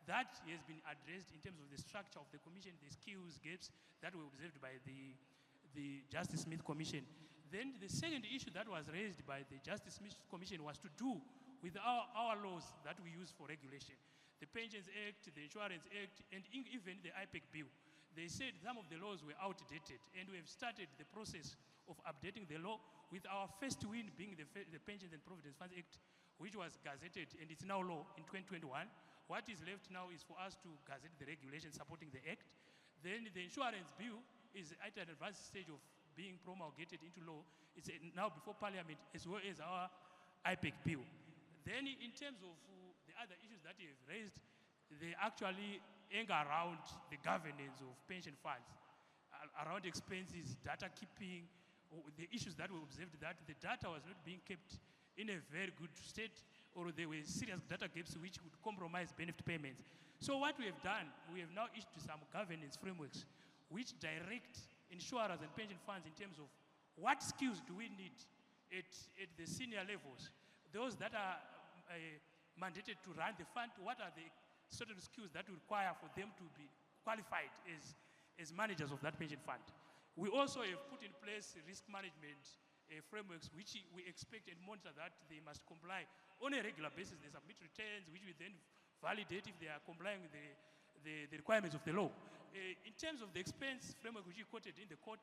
That has been addressed in terms of the structure of the Commission, the skills gaps that were observed by the Justice Smith Commission. Then the second issue that was raised by the Justice Smith Commission was to do with our laws that we use for regulation. The Pensions Act, the Insurance Act, and even the IPEC bill. They said some of the laws were outdated, and we have started the process of updating the law, with our first win being the Pensions and Provident Funds Act, which was gazetted, and it's now law in 2021. What is left now is for us to gazette the regulation supporting the act. Then the insurance bill is at an advanced stage of being promulgated into law. It's now before Parliament, as well as our IPEC bill. Then in terms of the other issues that you have raised, they actually hang around the governance of pension funds, around expenses, data keeping, the issues that we observed that the data was not being kept in a very good state, or there were serious data gaps which would compromise benefit payments. So what we have done, we have now issued some governance frameworks which direct insurers and pension funds in terms of what skills do we need at the senior levels. Those that are mandated to run the fund, what are the certain skills that we require for them to be qualified as managers of that pension fund. We also have put in place risk management frameworks which we expect and monitor that they must comply on a regular basis. They submit returns which we then validate if they are complying with the requirements of the law. In terms of the expense framework which you quoted in the court,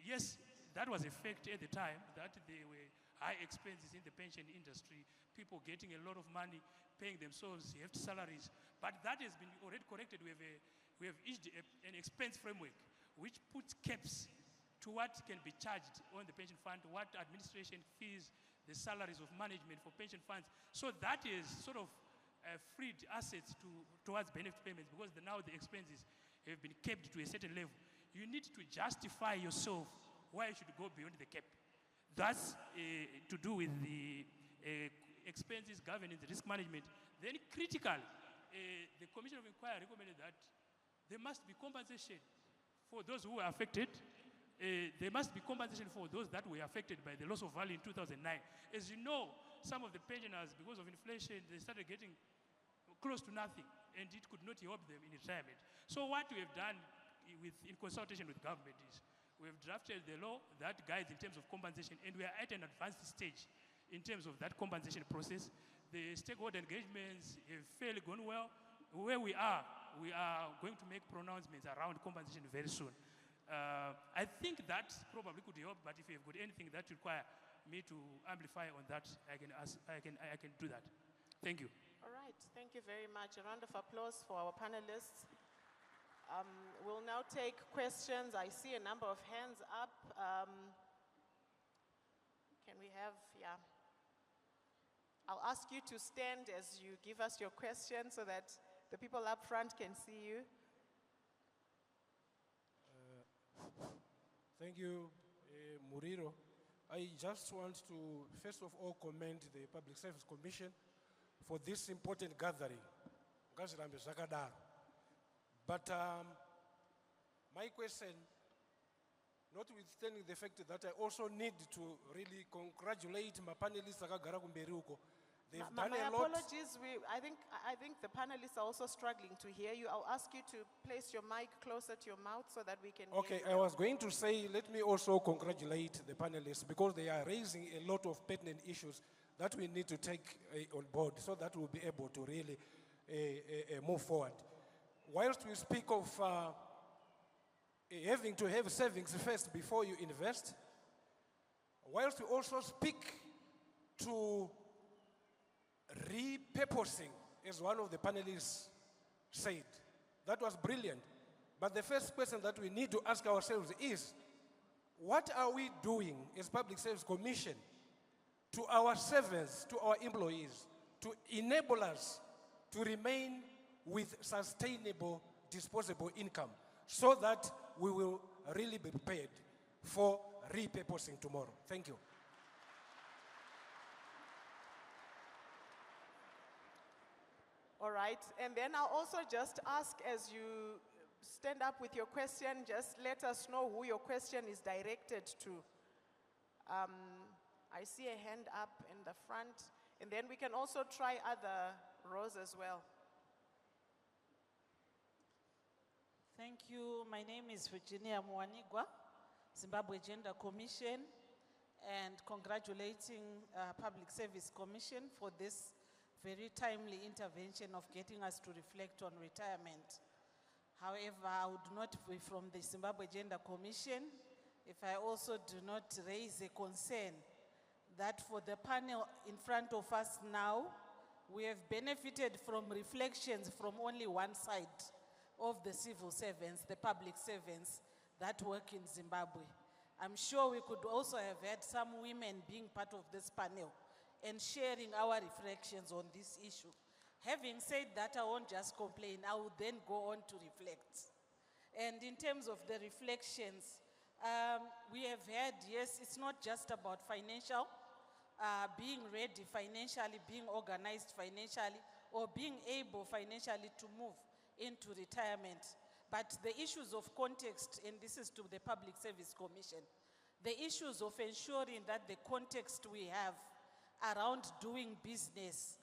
yes, that was a fact at the time that there were high expenses in the pension industry, people getting a lot of money, paying themselves hefty salaries. But that has been already corrected. We have issued an expense framework which puts caps to what can be charged on the pension fund, what administration fees, the salaries of management for pension funds. So that is sort of freed assets towards benefit payments, because now the expenses have been kept to a certain level. You need to justify yourself why you should go beyond the cap. That's to do with the expenses, governance, risk management. Then critically, the Commission of Inquiry recommended that there must be compensation for those who were affected. There must be compensation for those that were affected by the loss of value in 2009. As you know, some of the pensioners, because of inflation, they started getting close to nothing, and it could not help them in retirement. So what we have done in consultation with government is we have drafted the law that guides in terms of compensation, and we are at an advanced stage in terms of that compensation process. The stakeholder engagements have fairly gone well. Where we are going to make pronouncements around compensation very soon. I think that probably could help, but if you have got anything that require me to amplify on that, I can do that. Thank you. All right, thank you very much. A round of applause for our panelists. We'll now take questions. I see a number of hands up. Can we have, yeah. I'll ask you to stand as you give us your question so that the people up front can see you. Thank you, Muriro. I just want to, first of all, commend the Public Service Commission for this important gathering. But my question, notwithstanding the fact that I also need to really congratulate my panelists. They've done My a lot. apologies. I think the panelists are also struggling to hear you. I'll ask you to place your mic closer to your mouth so that we can Okay, hear you. I was going to say, let me also congratulate the panelists because they are raising a lot of pertinent issues that we need to take on board so that we'll be able to really move forward. Whilst we speak of having to have savings first before you invest, whilst we also speak to repurposing, as one of the panelists said, that was brilliant. But the first question that we need to ask ourselves is, what are we doing as Public Service Commission to our servants, to our employees, to enable us to remain with sustainable disposable income so that we will really be prepared for repurposing tomorrow? Thank you. All right, and then I'll also just ask as you stand up with your question, just let us know who your question is directed to. I see a hand up in the front, and then we can also try other rows as well. Thank you. My name is Virginia Mwanigwa, Zimbabwe Gender Commission, and congratulating Public Service Commission for this very timely intervention of getting us to reflect on retirement. However, I would not be from the Zimbabwe Gender Commission if I also do not raise a concern that for the panel in front of us now, we have benefited from reflections from only one side of the civil servants, the public servants that work in Zimbabwe. I'm sure we could also have had some women being part of this panel and sharing our reflections on this issue. Having said that, I won't just complain, I will then go on to reflect. And in terms of the reflections, we have had, yes, it's not just about financial, being ready financially, being organized financially, or being able financially to move into retirement. But the issues of context, and this is to the Public Service Commission, the issues of ensuring that the context we have around doing business,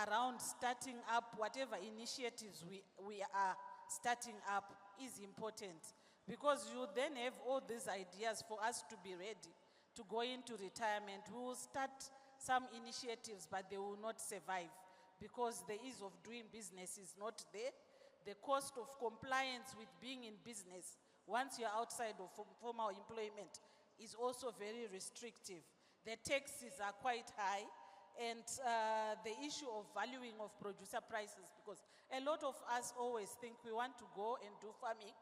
around starting up whatever initiatives we are starting up is important. Because you then have all these ideas for us to be ready to go into retirement. We will start some initiatives, but they will not survive because the ease of doing business is not there. The cost of compliance with being in business, once you're outside of formal employment, is also very restrictive. The taxes are quite high, and the issue of valuing of producer prices, because a lot of us always think we want to go and do farming,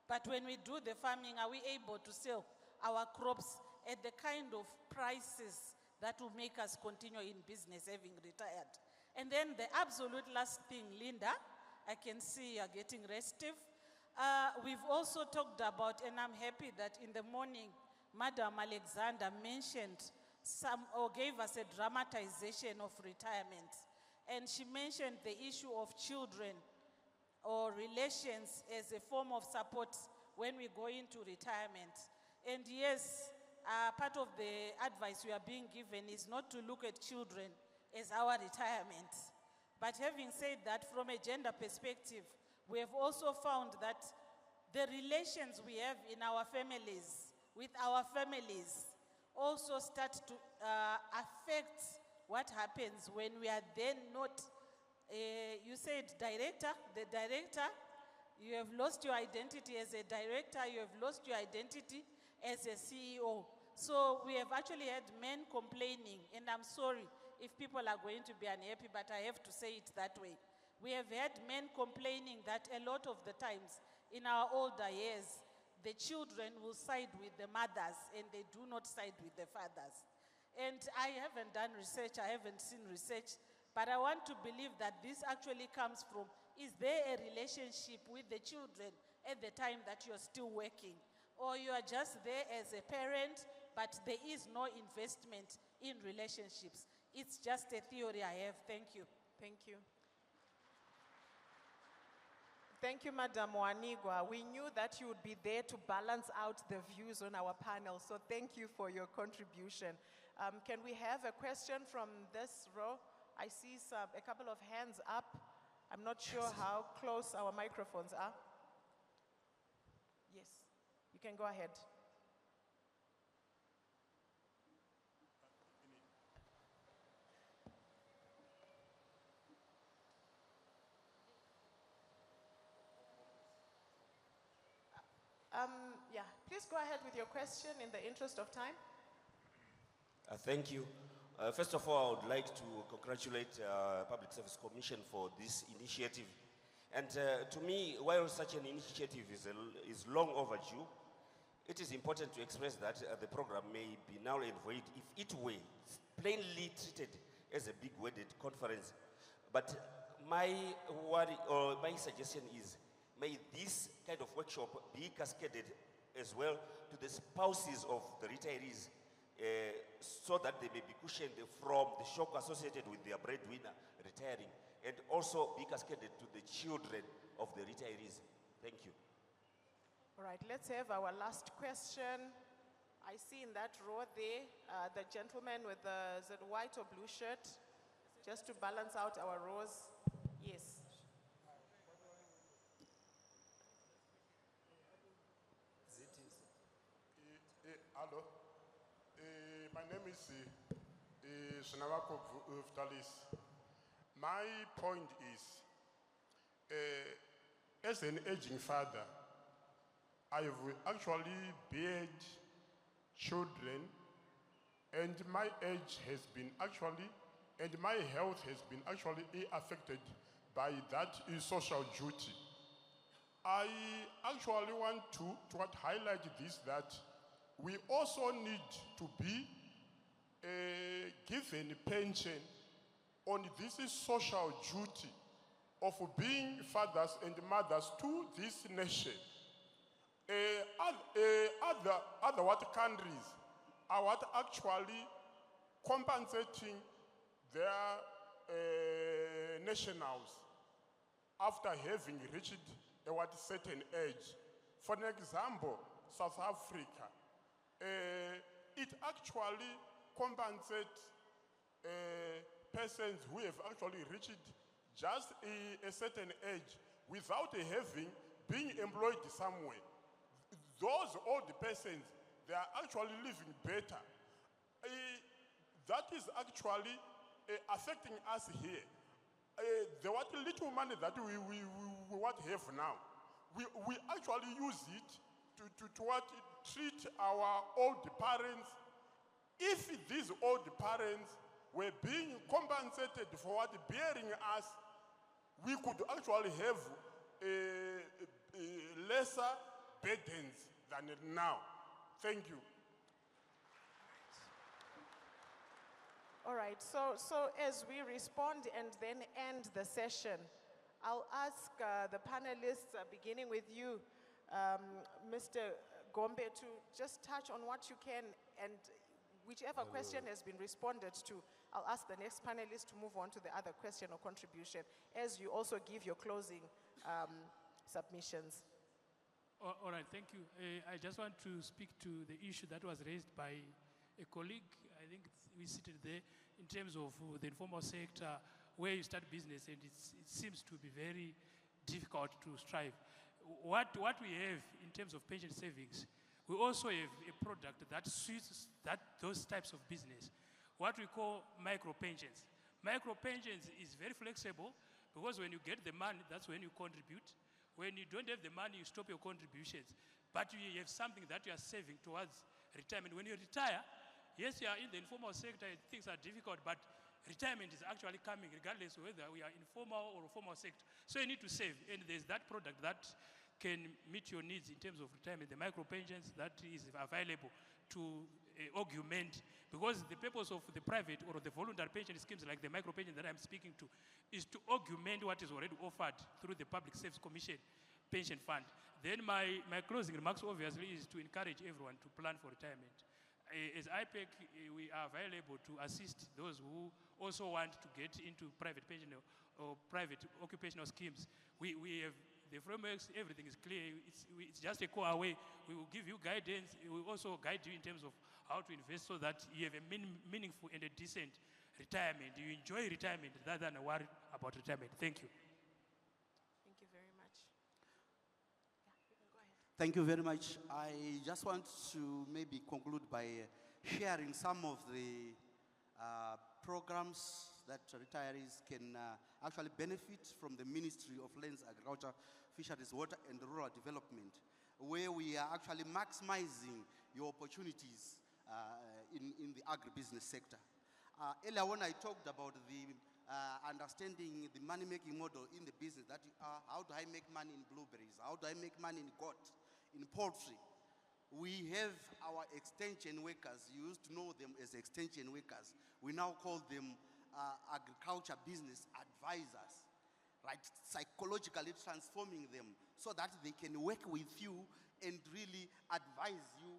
but when we do the farming, are we able to sell our crops at the kind of prices that will make us continue in business having retired? And then the absolute last thing, Linda, I can see you're getting restive. We've also talked about, and I'm happy that in the morning, Madam Alexander mentioned or gave us a dramatization of retirement. And she mentioned the issue of children or relations as a form of support when we go into retirement. And yes, part of the advice we are being given is not to look at children as our retirement. But having said that, from a gender perspective, we have also found that the relations we have in our families, with our families, also start to affect what happens when we are then not, you said director, the director, you have lost your identity as a director, you have lost your identity as a CEO. So we have actually had men complaining, and I'm sorry if people are going to be unhappy, but I have to say it that way. We have had men complaining that a lot of the times in our older years, the children will side with the mothers and they do not side with the fathers. And I haven't done research, I haven't seen research, but I want to believe that this actually comes from, is there a relationship with the children at the time that you're still working? Or you are just there as a parent, but there is no investment in relationships. It's just a theory I have. Thank you. Thank you. Thank you, Madam Wanigwa. We knew that you would be there to balance out the views on our panel, so thank you for your contribution. Can we have a question from this row? I see a couple of hands up. I'm not sure how close our microphones are. Yes, you can go ahead. Yeah, please go ahead with your question in the interest of time. Thank you. First of all, I would like to congratulate Public Service Commission for this initiative. And to me, while such an initiative is long overdue, it is important to express that the program may be null and void if it were plainly treated as a big-worded conference. But my worry or my suggestion is, may this kind of workshop be cascaded as well to the spouses of the retirees so that they may be cushioned from the shock associated with their breadwinner retiring and also be cascaded to the children of the retirees. Thank you. All right, let's have our last question. I see in that row there, the gentleman with the, is it white or blue shirt? Just to balance out our rows. Yes. Hello. My name is Shinawako Vitalis. My point is, as an aging father, I have actually beared children, and my age has been actually, and my health has been actually affected by that social duty. I actually want to highlight this, that we also need to be given pension on this social duty of being fathers and mothers to this nation. Other what countries are what actually compensating their nationals after having reached a what certain age. For an example, South Africa, it actually compensates persons who have actually reached just a certain age without having been employed somewhere. Those old persons, they are actually living better. That is actually affecting us here. The what little money that we what have now, we actually use it to what treat our old parents. If these old parents were being compensated for what bearing us, we could actually have lesser burdens than now. Thank you. All right, so as we respond and then end the session, I'll ask the panelists, beginning with you, Mr. Gombe, to just touch on what you can, and whichever question has been responded to, I'll ask the next panelist to move on to the other question or contribution, as you also give your closing submissions. All right, thank you. I just want to speak to the issue that was raised by a colleague. I think we seated there in terms of the informal sector, where you start business, and it seems to be very difficult to strive. What we have in terms of pension savings, we also have a product that suits those types of business, what we call micro pensions. Micro pensions is very flexible, because when you get the money, that's when you contribute. When you don't have the money, you stop your contributions. But you have something that you are saving towards retirement. When you retire, yes, you are in the informal sector, things are difficult, but retirement is actually coming regardless of whether we are informal or formal sector. So you need to save, and there's that product that can meet your needs in terms of retirement, the micro pensions that is available to augment, because the purpose of the private or the voluntary pension schemes like the micro pension that I'm speaking to is to augment what is already offered through the Public Service Commission pension fund. Then my closing remarks obviously is to encourage everyone to plan for retirement. As IPEC, we are available to assist those who also want to get into private pension or private occupational schemes. We have the frameworks, everything is clear. It's just a call away. We will give you guidance. We will also guide you in terms of how to invest so that you have a meaningful and a decent retirement. You enjoy retirement rather than worry about retirement. Thank you. Thank you very much. Yeah, you can go ahead. Thank you very much. I just want to maybe conclude by sharing some of the programs that retirees can actually benefit from the Ministry of Lands, Agriculture, Fisheries, Water and Rural Development, where we are actually maximizing your opportunities in the agribusiness sector. Earlier when I talked about the understanding the money-making model in the business, that how do I make money in blueberries, how do I make money in goat, in poultry, we have our extension workers. You used to know them as extension workers. We now call them agriculture business advisors, right? Psychologically transforming them so that they can work with you and really advise you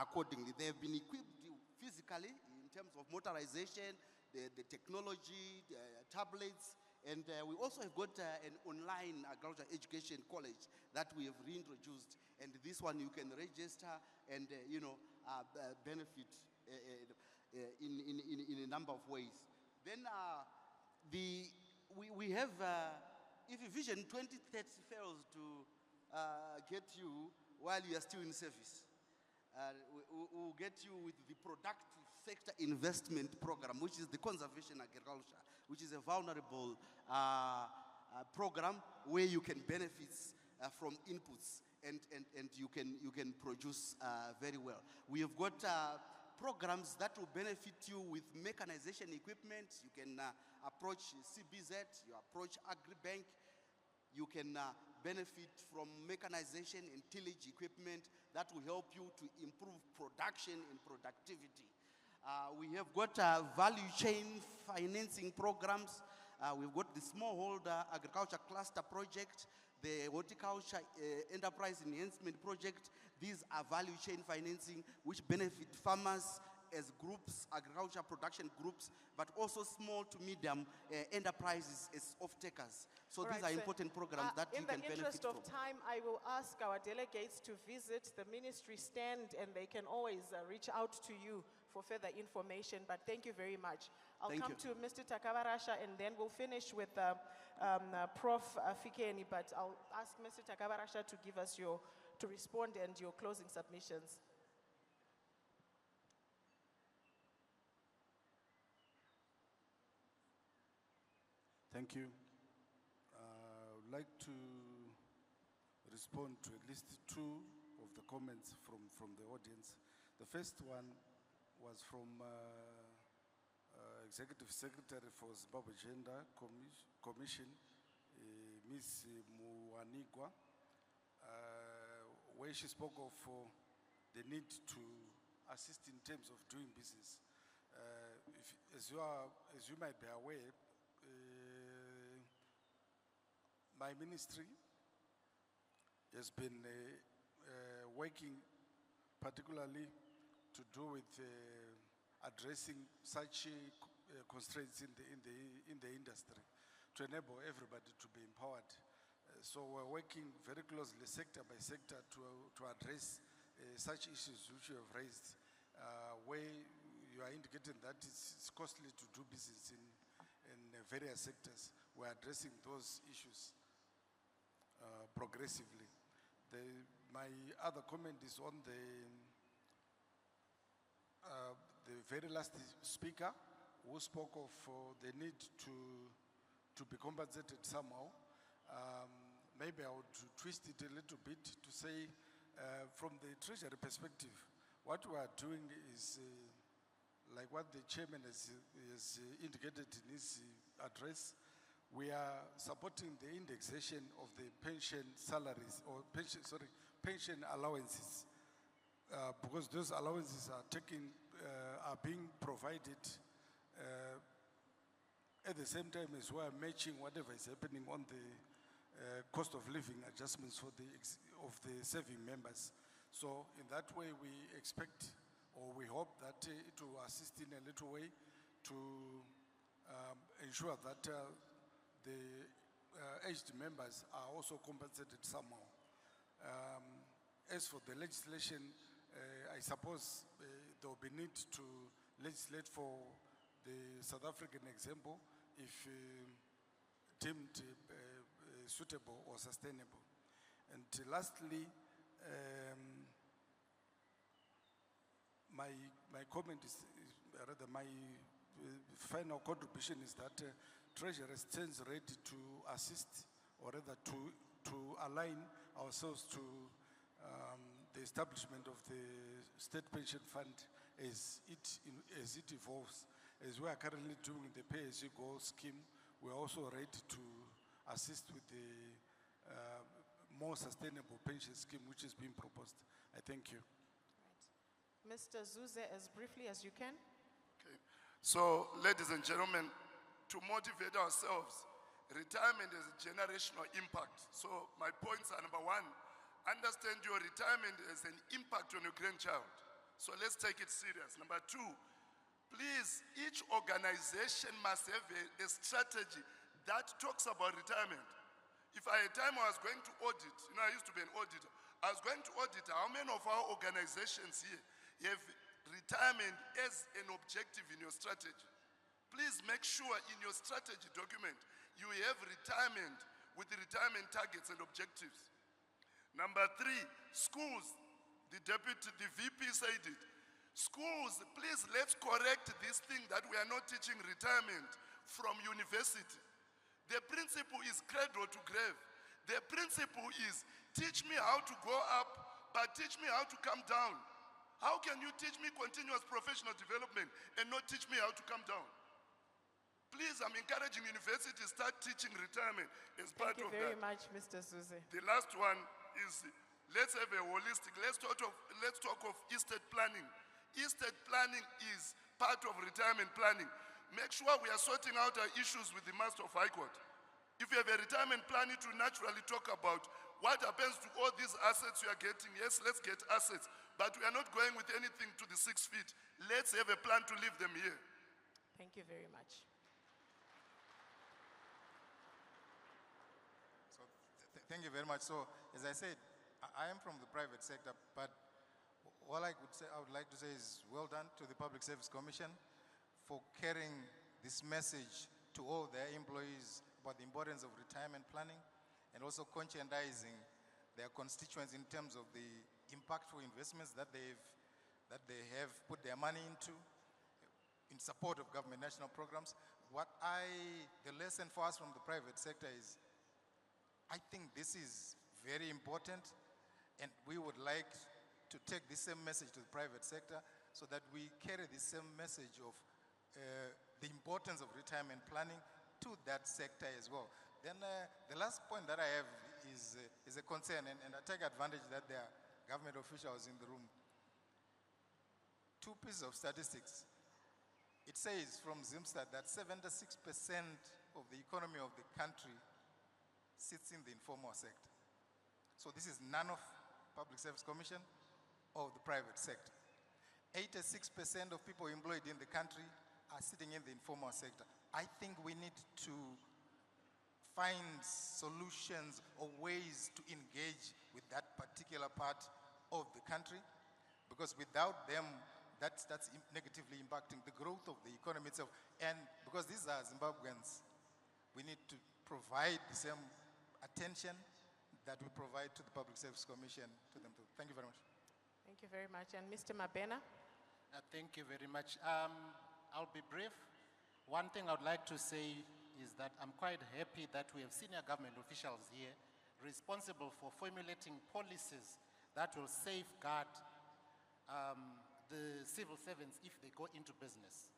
accordingly. They have been equipped physically in terms of motorization, the technology, the tablets, And we also have got an online agriculture education college that we have reintroduced. And this one you can register and, benefit in a number of ways. Then we have, if Vision 2030 fails to get you while you are still in service, we'll get you with the productive sector investment program, which is the conservation agriculture, which is a vulnerable program where you can benefit from inputs and you can produce very well. We have got programs that will benefit you with mechanization equipment. You can approach CBZ, you approach AgriBank, you can benefit from mechanization and tillage equipment that will help you to improve production and productivity. We have got value chain financing programs. We've got the smallholder agriculture cluster project, the horticulture enterprise enhancement project. These are value chain financing which benefit farmers as groups, agriculture production groups, but also small to medium enterprises as off-takers. So these are important programs that you can benefit from. In the interest of time, I will ask our delegates to visit the ministry stand, and they can always reach out to you for further information. But thank you very much. I'll come to Mr. Takabarasha, and then we'll finish with Prof. Fikeni. But I'll ask Mr. Takabarasha to give us to respond and your closing submissions. Thank you. I would like to respond to at least two of the comments from the audience. The first one was from Executive Secretary for Zimbabwe Gender Commission, Ms. Muwanigwa, where she spoke of the need to assist in terms of doing business. As you might be aware, my ministry has been working particularly to do with addressing such constraints in the industry to enable everybody to be empowered. So we're working very closely sector by sector to address such issues which you have raised, where you are indicating that it's costly to do business in various sectors. We're addressing those issues progressively. My other comment is on the very last speaker who spoke of the need to be compensated somehow. Maybe I would twist it a little bit to say, from the Treasury perspective, what we are doing is like what the chairman has indicated in his address. We are supporting the indexation of the pension salaries, or pension allowances, because those allowances are being provided at the same time as we are matching whatever is happening on the cost of living adjustments of the serving members. So in that way, we expect, or we hope that it will assist in a little way to ensure that the aged members are also compensated somehow. As for the legislation, I suppose there will be need to legislate for the South African example if deemed suitable or sustainable. And lastly, my comment is rather my final contribution is that Treasury stands ready to assist, or rather to align ourselves to the establishment of the State Pension Fund as it evolves. As we are currently doing the pay-as-you-go scheme, we are also ready to assist with the more sustainable pension scheme which is being proposed. I thank you. Right. Mr. Zuze, as briefly as you can. Okay. So, ladies and gentlemen, to motivate ourselves, retirement has a generational impact. So my points are: number one, understand your retirement has an impact on your grandchild. So let's take it serious. Number two, please, each organization must have a strategy that talks about retirement. If I had time I was going to audit, I used to be an auditor. I was going to audit how many of our organizations here have retirement as an objective in your strategy. Please make sure in your strategy document you have retirement with the retirement targets and objectives. Number 3, schools. The VP said it. Schools, please let's correct this thing that we are not teaching retirement from university. The principle is cradle to grave. The principle is teach me how to go up, but teach me how to come down. How can you teach me continuous professional development and not teach me how to come down? Please, I'm encouraging universities start teaching retirement as part of that. Thank you very much, Mr. Suze. The last one is let's have a holistic, let's talk of estate planning. Estate planning is part of retirement planning. Make sure we are sorting out our issues with the Master of High Court. If you have a retirement plan, it will naturally talk about what happens to all these assets you are getting. Yes, let's get assets, but we are not going with anything to the 6 feet. Let's have a plan to leave them here. Thank you very much. So, thank you very much. So, as I said, I am from the private sector, but all I would like to say is well done to the Public Service Commission for carrying this message to all their employees about the importance of retirement planning and also conscientizing their constituents in terms of the impactful investments that they have put their money into in support of government national programs. The lesson for us from the private sector is, I think this is very important, and we would like to take this same message to the private sector so that we carry the same message of the importance of retirement planning to that sector as well. Then the last point that I have is a concern, and I take advantage that there are government officials in the room. 2 pieces of statistics. It says from Zimstad that 76% of the economy of the country sits in the informal sector. So this is none of Public Service Commission or the private sector. 86% of people employed in the country are sitting in the informal sector. I think we need to find solutions or ways to engage with that particular part of the country, because without them, that's negatively impacting the growth of the economy itself. And because these are Zimbabweans, we need to provide the same attention that we provide to the Public Service Commission to them too. Thank you very much. Thank you very much. And Mr. Mabena? Thank you very much. I'll be brief. One thing I would like to say is that I'm quite happy that we have senior government officials here responsible for formulating policies that will safeguard the civil servants if they go into business.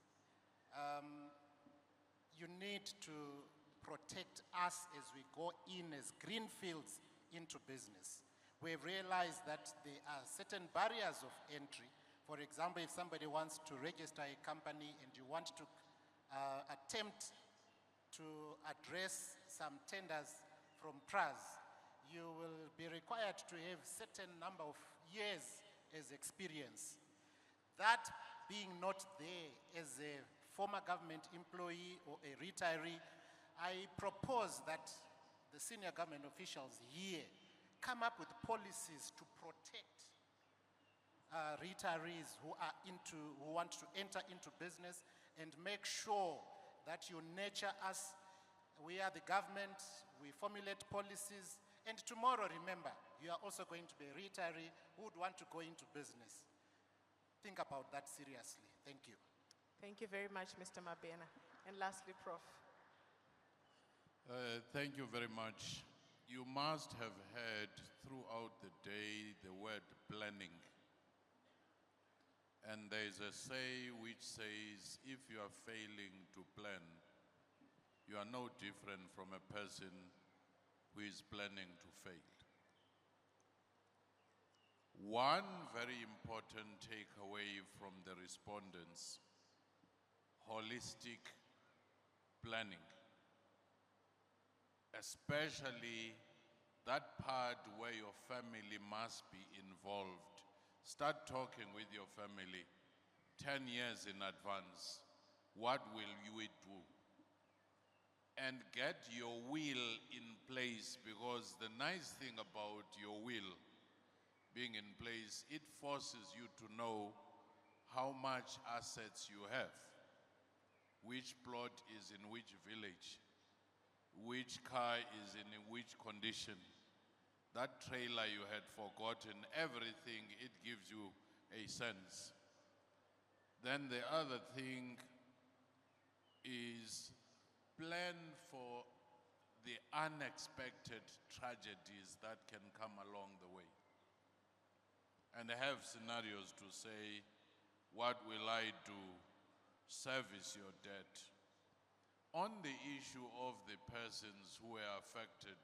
You need to protect us as we go in as greenfields into business. We've realized that there are certain barriers of entry. For example, if somebody wants to register a company and you want to attempt to address some tenders from PRAS, you will be required to have certain number of years as experience. That being not there as a former government employee or a retiree, I propose that the senior government officials here come up with policies to protect retirees who want to enter into business, and make sure that you nurture us. We are the government, we formulate policies, and tomorrow, remember, you are also going to be a retiree who would want to go into business. Think about that seriously. Thank you. Thank you very much, Mr. Mabena. And lastly, Prof. Thank you very much. You must have heard throughout the day the word planning. And there is a say which says, if you are failing to plan, you are no different from a person who is planning to fail. One very important takeaway from the respondents: holistic planning. Especially that part where your family must be involved. Start talking with your family 10 years in advance. What will you do? and get your will in place, because the nice thing about your will being in place, it forces you to know how much assets you have, which plot is in which village, which car is in which condition, that trailer you had forgotten, everything, it gives you a sense. Then the other thing is plan for the unexpected tragedies that can come along the way. And have scenarios to say, what will I do? Service your debt. On the issue of the persons who were affected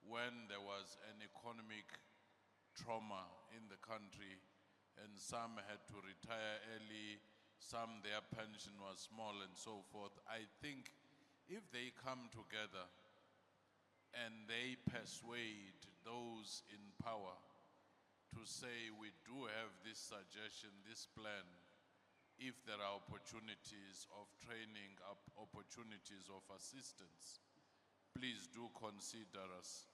when there was an economic trauma in the country and some had to retire early, some their pension was small and so forth, I think if they come together and they persuade those in power to say, we do have this suggestion, this plan, if there are opportunities of training, opportunities of assistance, please do consider us.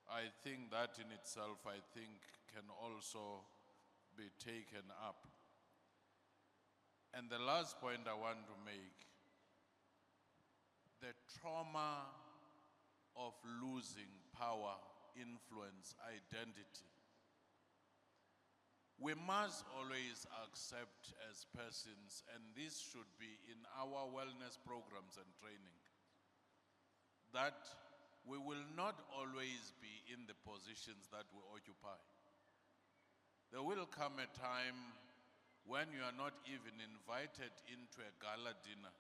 I think that in itself, I think, can also be taken up. And the last point I want to make, the trauma of losing power, influence, identity. We must always accept as persons, and this should be in our wellness programs and training, that we will not always be in the positions that we occupy. There will come a time when you are not even invited into a gala dinner.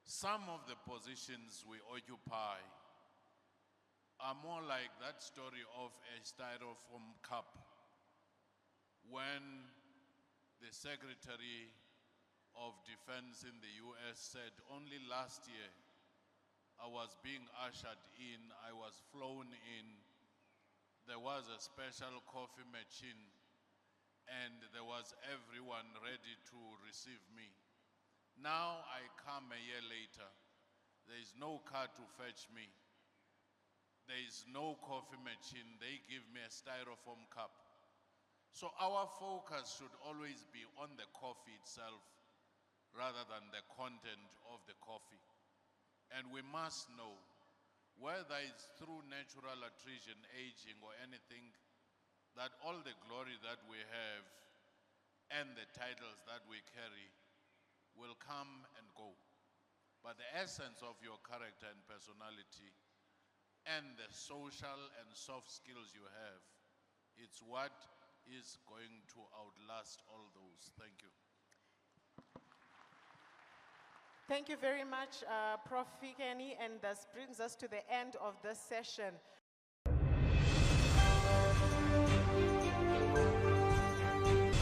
Some of the positions we occupy are more like that story of a styrofoam cup. When the Secretary of Defense in the US said, only last year I was being ushered in, I was flown in, there was a special coffee machine, and there was everyone ready to receive me. Now I come a year later, there is no car to fetch me, there is no coffee machine, they give me a styrofoam cup. So our focus should always be on the coffee itself rather than the content of the coffee. And we must know, whether it's through natural attrition, aging, or anything, that all the glory that we have and the titles that we carry will come and go. But the essence of your character and personality and the social and soft skills you have, it's what is going to outlast all those. Thank you. Thank you very much, Prof. Fikeni, and this brings us to the end of this session.